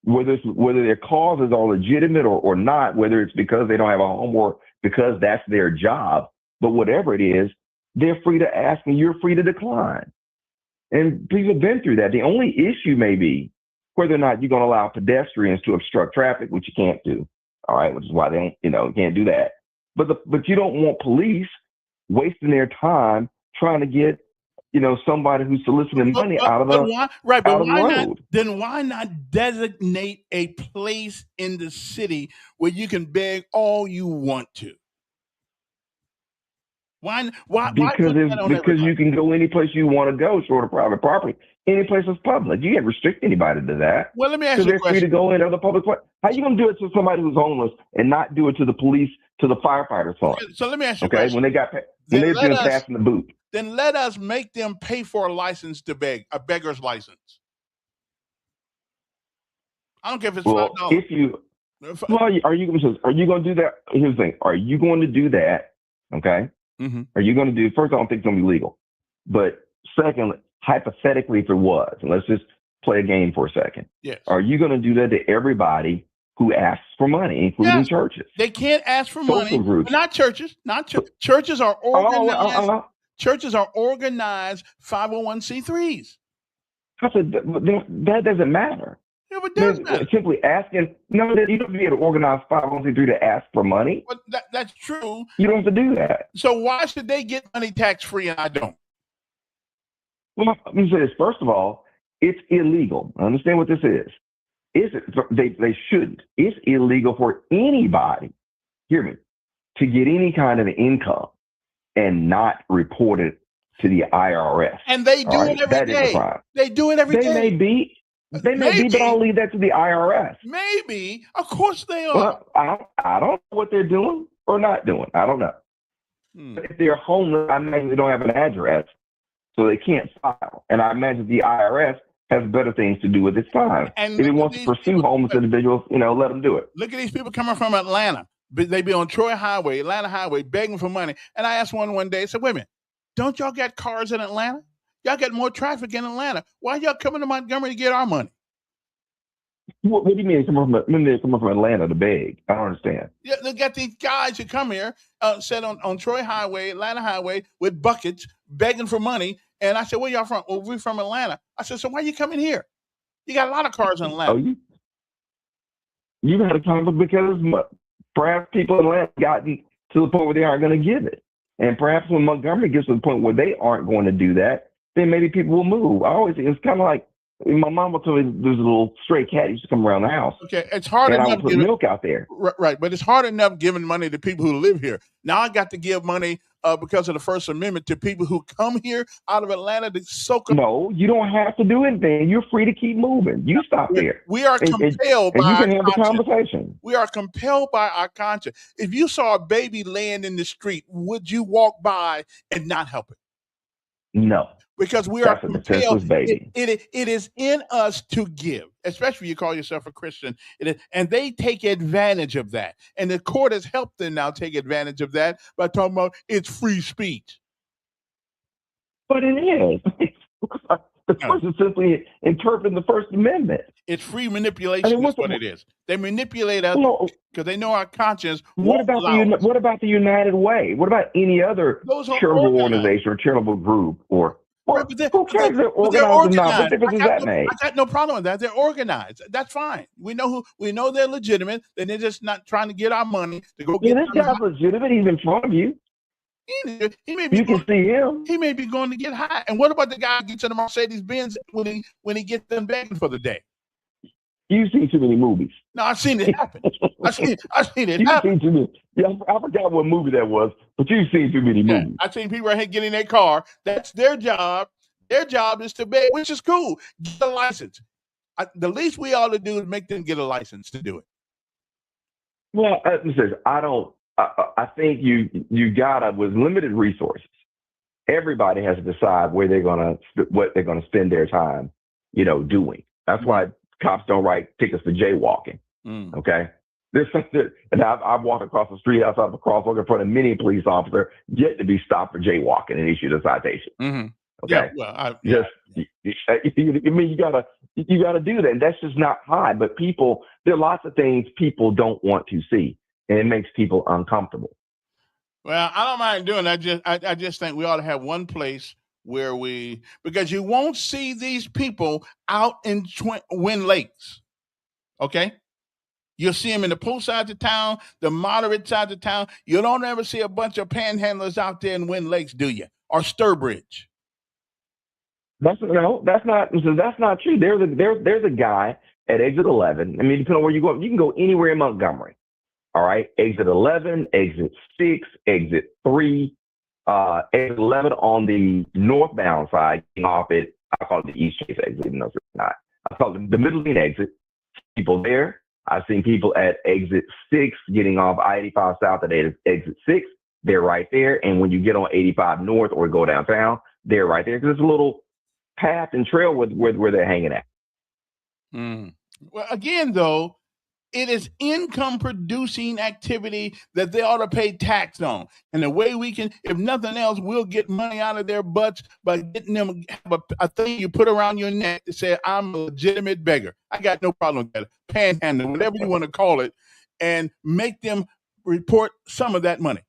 Whether their causes are legitimate or not, whether it's because they don't have a home or because that's their job, but whatever it is, they're free to ask and you're free to decline. And people have been through that. The only issue may be whether or not you're going to allow pedestrians to obstruct traffic, which you can't do. All right, which is why they don't, can't do that. But you don't want police wasting their time trying to get somebody who's soliciting money out of the road. Then why not designate a place in the city where you can beg all you want to? Why? Because you can go any place you want to go, short of private property. Any place is public. You can't restrict anybody to that. Well, let me ask you a question. They're free to go in other public places. How are you going to do it to somebody who's homeless and not do it to the police, to the firefighters? So let me ask you a question. When they're just passing the boot. Then let us make them pay for a license to beg, a beggar's license. I don't care if it's $5. Are you going to do that? Here's the thing. Are you going to do that? Okay. Mm-hmm. Are you going to do? First, I don't think it's going to be legal. But second, hypothetically, if it was, and let's just play a game for a second. Yes. Are you going to do that to everybody who asks for money, including churches? They can't ask for money. But not churches. Churches are organized. Churches are organized 501c3s. I said that doesn't matter. Yeah, but does matter. Simply asking. No, you don't be able to organize 501c3 to ask for money. But that's true. You don't have to do that. So why should they get money tax free and I don't? Well, let me say this. First of all, it's illegal. Understand what this is. They shouldn't. It's illegal for anybody, hear me, to get any kind of income and not report it to the IRS. And they do it every day. They do it every day. They may be, but I'll leave that to the IRS. Maybe. Of course they are. Well, I don't know what they're doing or not doing. I don't know. But if they're homeless, I imagine they don't have an address, so they can't file. And I imagine the IRS has better things to do with its time. And if it wants to pursue homeless individuals, let them do it. Look at these people coming from Atlanta. They be on Troy Highway, Atlanta Highway, begging for money. And I asked one day, I said, wait a minute, don't y'all got cars in Atlanta? Y'all got more traffic in Atlanta. Why y'all coming to Montgomery to get our money? What do you mean they're coming from Atlanta to beg? I don't understand. Yeah, they got these guys who come here, set on Troy Highway, Atlanta Highway, with buckets, begging for money. And I said, where y'all from? Well, we're from Atlanta. I said, so why you coming here? You got a lot of cars in Atlanta. Oh, you had a conflict because perhaps people in Atlanta gotten to the point where they aren't going to give it. And perhaps when Montgomery gets to the point where they aren't going to do that, then maybe people will move. It's kind of like, my mom will tell me there's a little stray cat used to come around the house. Okay, it's hard and enough. I would put milk out there. Right, but it's hard enough giving money to people who live here. Now I got to give money because of the First Amendment to people who come here out of Atlanta to soak up. No, you don't have to do anything. You're free to keep moving. You stop there. We are compelled and by you can our have the conscience. conversation. We are compelled by our conscience. If you saw a baby laying in the street, would you walk by and not help it? No. Because we That's are a compelled. defenseless baby. It is in us to give, especially if you call yourself a Christian. And they take advantage of that. And the court has helped them now take advantage of that by talking about it's free speech. But it is. The court is simply interpreting the First Amendment. It's free manipulation is what it is. They manipulate us because they know our conscience. What about the United Way? What about any other charitable organization or charitable group or who cares if they're organized or not? What difference does that make? I got no problem with that. They're organized. That's fine. We know they're legitimate, and they're just not trying to get our money to go get. This guy's legitimate. He's in front of you. He may be. You can see him. He may be going to get high. And what about the guy who gets in the Mercedes Benz when he gets them begging for the day? You've seen too many movies. No, I've seen it happen. I've seen it You've happen. seen too many. Yeah, I forgot what movie that was, but you've seen too many movies. I've seen people right here getting in their car. That's their job. Their job is to beg, which is cool. Get a license. The least we ought to do is make them get a license to do it. Well, listen, I think you gotta, with limited resources, everybody has to decide what they're gonna spend their time, doing. That's why cops don't write tickets for jaywalking. Okay, there's something, and I've walked across the street outside of a crosswalk in front of many police officers yet to be stopped for jaywalking and issued a citation. Mm-hmm. Okay, yeah, you gotta do that. And that's just not high. But there are lots of things people don't want to see. And it makes people uncomfortable. Well, I don't mind doing that. I just think we ought to have one place where because you won't see these people out in Wind Lakes. Okay? You'll see them in the pool side of town, the moderate side of town. You don't ever see a bunch of panhandlers out there in Wind Lakes, do you? Or Sturbridge. That's not true. There's a guy at exit 11. I mean, depending on where you go, you can go anywhere in Montgomery. All right, exit 11, exit 6, exit 3, exit 11 on the northbound side, getting off at, I call it the East Chase exit, even though it's not. I call it the middle lane exit. People there. I've seen people at exit 6 getting off I-85 south at exit 6. They're right there. And when you get on 85 north or go downtown, they're right there because it's a little path and trail where they're hanging at. Well, again, though, it is income producing activity that they ought to pay tax on. And the way we can, if nothing else, we'll get money out of their butts by getting them a thing you put around your neck to say, I'm a legitimate beggar. I got no problem with that. Panhandle, whatever you want to call it, and make them report some of that money.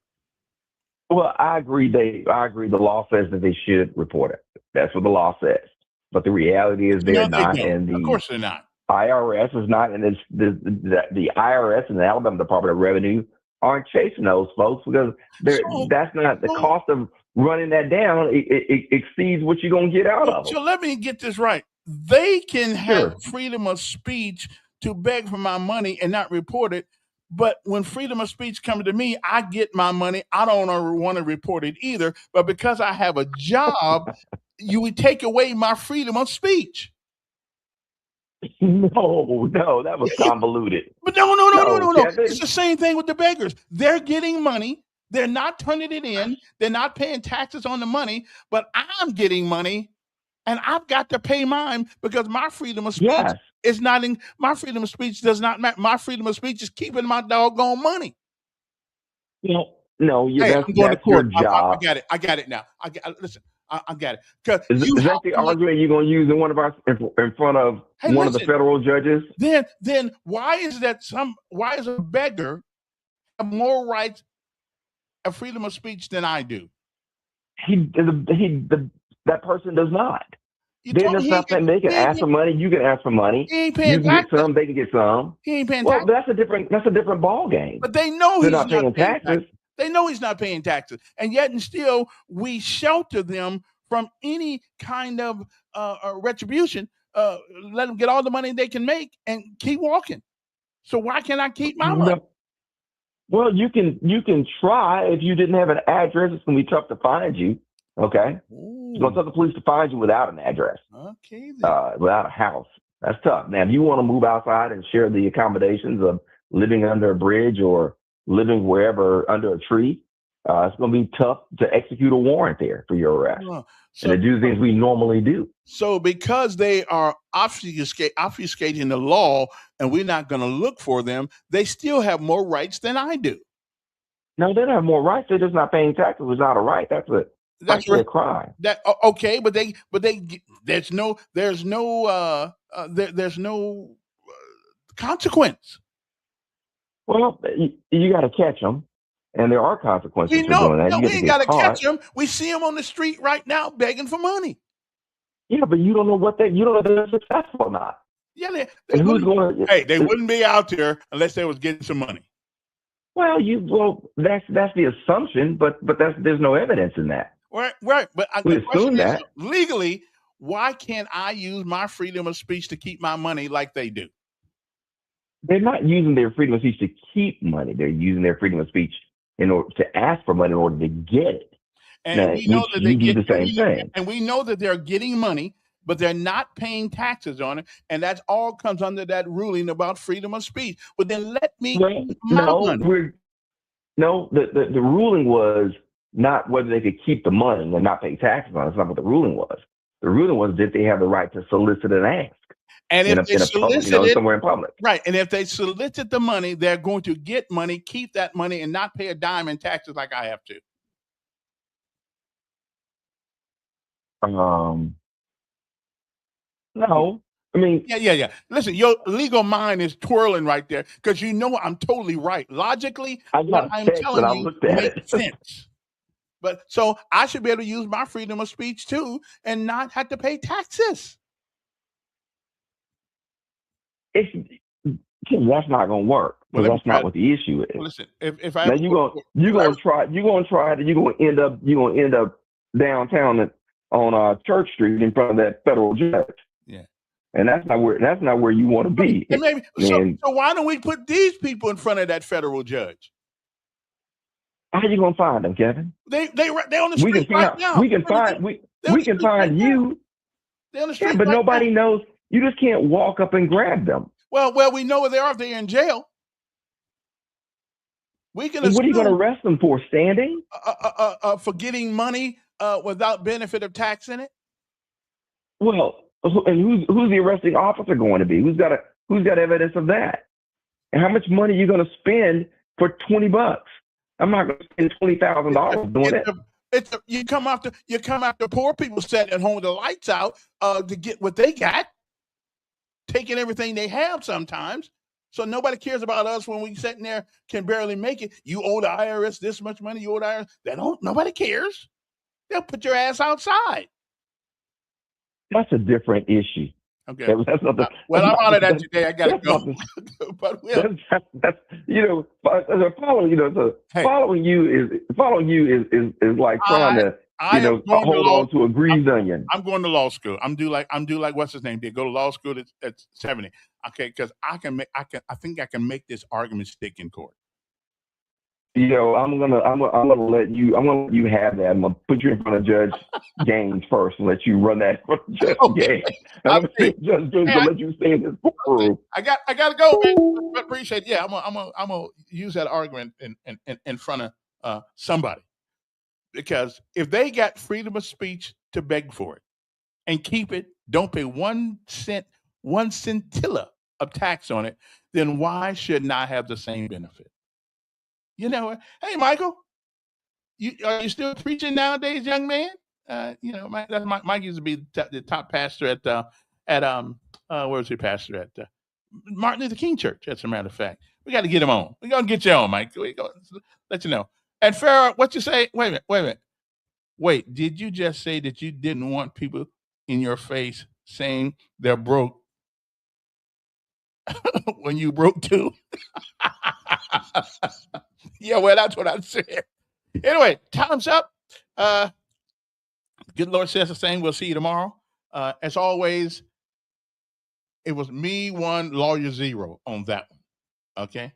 Well, I agree. I agree. The law says that they should report it. That's what the law says. But the reality is they're not. And of course they're not. IRS is not, and it's the IRS and the Alabama Department of Revenue aren't chasing those folks because that's not the cost of running that down. It exceeds what you're gonna get out of it. So let me get this right. They can have freedom of speech to beg for my money and not report it. But when freedom of speech comes to me, I get my money. I don't want to report it either. But because I have a job, you would take away my freedom of speech. No, that was convoluted. But no. It's the same thing with the beggars. They're getting money. They're not turning it in. They're not paying taxes on the money. But I'm getting money, and I've got to pay mine because my freedom of speech is not in. My freedom of speech does not matter. My freedom of speech is keeping my doggone money. No, that's your job. I got it now. Listen. I got it. Is that the argument you're going to use in front of one of the federal judges? Then why is a beggar have more rights of freedom of speech than I do? That person does not. They can ask for money. You can ask for money. He ain't paying taxes. Get some. They can get some. He ain't paying taxes. That's a different ball game. But they know they're not paying taxes. They know he's not paying taxes, and yet and still we shelter them from any kind of retribution. Let them get all the money they can make and keep walking. So why can't I keep my money? Well, you can try. If you didn't have an address, it's gonna be tough to find you. Okay, it's gonna tell the police to find you without an address, Okay, then. without a house. That's tough. Now, if you want to move outside and share the accommodations of living under a bridge or living wherever under a tree, it's gonna be tough to execute a warrant there for your arrest and to do things we normally do. So because they are obfuscating the law and we're not going to look for them, they still have more rights than I do. No, they don't have more rights. They're just not paying taxes. It's not a right. That's actually a crime. Okay, but there's no consequence. Well, you got to catch them, and there are consequences for doing that. We ain't got to catch them. We see them on the street right now begging for money. Yeah, but you don't know you don't know if they're successful or not. Yeah, they wouldn't be out there unless they was getting some money. Well, that's the assumption, but there's no evidence in that. Right. But we assume that legally, why can't I use my freedom of speech to keep my money like they do? They're not using their freedom of speech to keep money. They're using their freedom of speech in order to ask for money in order to get it. And we know that they do the same thing. And we know that they're getting money, but they're not paying taxes on it. And that's all comes under that ruling about freedom of speech. But then let me the ruling was not whether they could keep the money and not pay taxes on it. That's not what the ruling was. The ruling was that they have the right to solicit and ask. And if they solicit somewhere in public. Right. And if they solicit the money, they're going to get money, keep that money, and not pay a dime in taxes like I have to. No. I mean, yeah. Listen, your legal mind is twirling right there because you know I'm totally right. Logically, what I'm telling you makes sense. But so I should be able to use my freedom of speech too and not have to pay taxes. That's not going to work because that's not what the issue is. Listen, if I now you're going to end up downtown on Church Street in front of that federal judge. Yeah, and that's not where you want to be. And maybe, so why don't we put these people in front of that federal judge? How are you going to find them, Kevin? They on the street right now. We can find you. They're on the street, but nobody knows. You just can't walk up and grab them. Well, we know where they are if they're in jail. We can. What are you going to arrest them for? Standing? For getting money without benefit of tax in it. Well, and who's the arresting officer going to be? Who's got evidence of that? And how much money are you going to spend for $20? I'm not going to spend $20,000 doing it. You come after poor people sitting at home with the lights out to get what they got, taking everything they have sometimes. So nobody cares about us when we sitting there can barely make it. You owe the IRS this much money. You owe the IRS. Nobody cares. They'll put your ass outside. That's a different issue. Okay. That's not the, well, I'm out of that today. I gotta go. But that's following you is like trying to hold on to a greased onion. I'm going to law school. I'm due like what's his name did. Go to law school at 70. Okay, because I think I can make this argument stick in court. I'm gonna let you have that. I'm gonna put you in front of Judge Gaines first and let you run that for Judge Gaines. I'm Judge Gaines to let you stay in this courtroom. I gotta go, man. I appreciate it. Yeah, I'm gonna use that argument in front of somebody. Because if they got freedom of speech to beg for it and keep it, don't pay 1 centilla of tax on it, then why shouldn't I have the same benefit? Hey, Michael, are you still preaching nowadays, young man? Mike used to be the top pastor at where was he pastor at? Martin Luther King Church, as a matter of fact. We got to get him on. We're going to get you on, Mike. We're going to let you know. And Farrah, what you say? Wait a minute. Wait, did you just say that you didn't want people in your face saying they're broke when you broke too? Yeah, well, that's what I said. Anyway, time's up. Good Lord says the same. We'll see you tomorrow. As always, it was me 1, lawyer 0 on that one. Okay?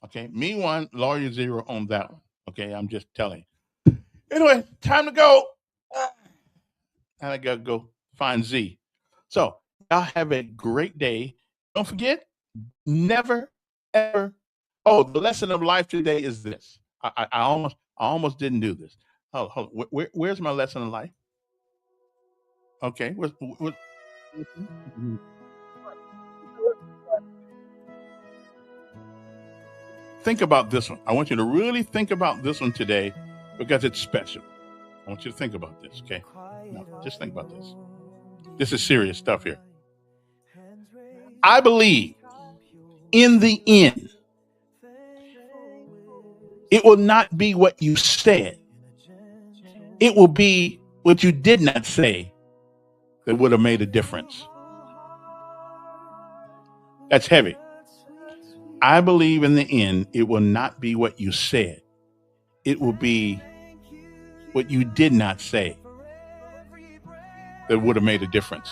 Okay, me 1, lawyer 0 on that one. Okay, I'm just telling you. Anyway, time to go. And I gotta go find Z. So y'all have a great day. Don't forget, never ever. Oh, the lesson of life today is this. I almost didn't do this. Hold on. Where's my lesson of life? Okay. Think about this one. I want you to really think about this one today because it's special. I want you to think about this, okay? No, just think about this. This is serious stuff here. I believe in the end, it will not be what you said. It will be what you did not say that would have made a difference. That's heavy. I believe in the end, it will not be what you said. It will be what you did not say that would have made a difference.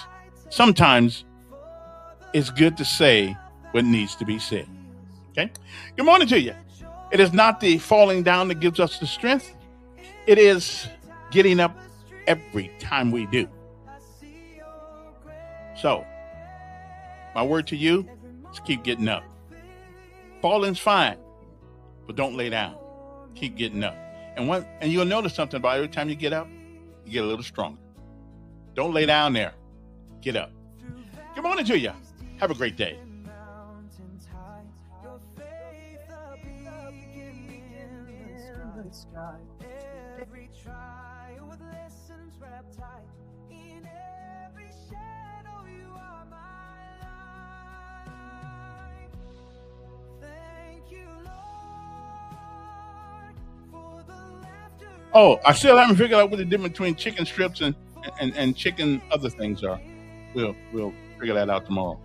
Sometimes it's good to say what needs to be said. Okay? Good morning to you. It is not the falling down that gives us the strength. It is getting up every time we do. So, my word to you is keep getting up. Falling's fine, but don't lay down. Keep getting up. And you'll notice something about every time you get up, you get a little stronger. Don't lay down there. Get up. Good morning to you. Have a great day. Oh, I still haven't figured out what the difference between chicken strips and chicken other things are. We'll figure that out tomorrow.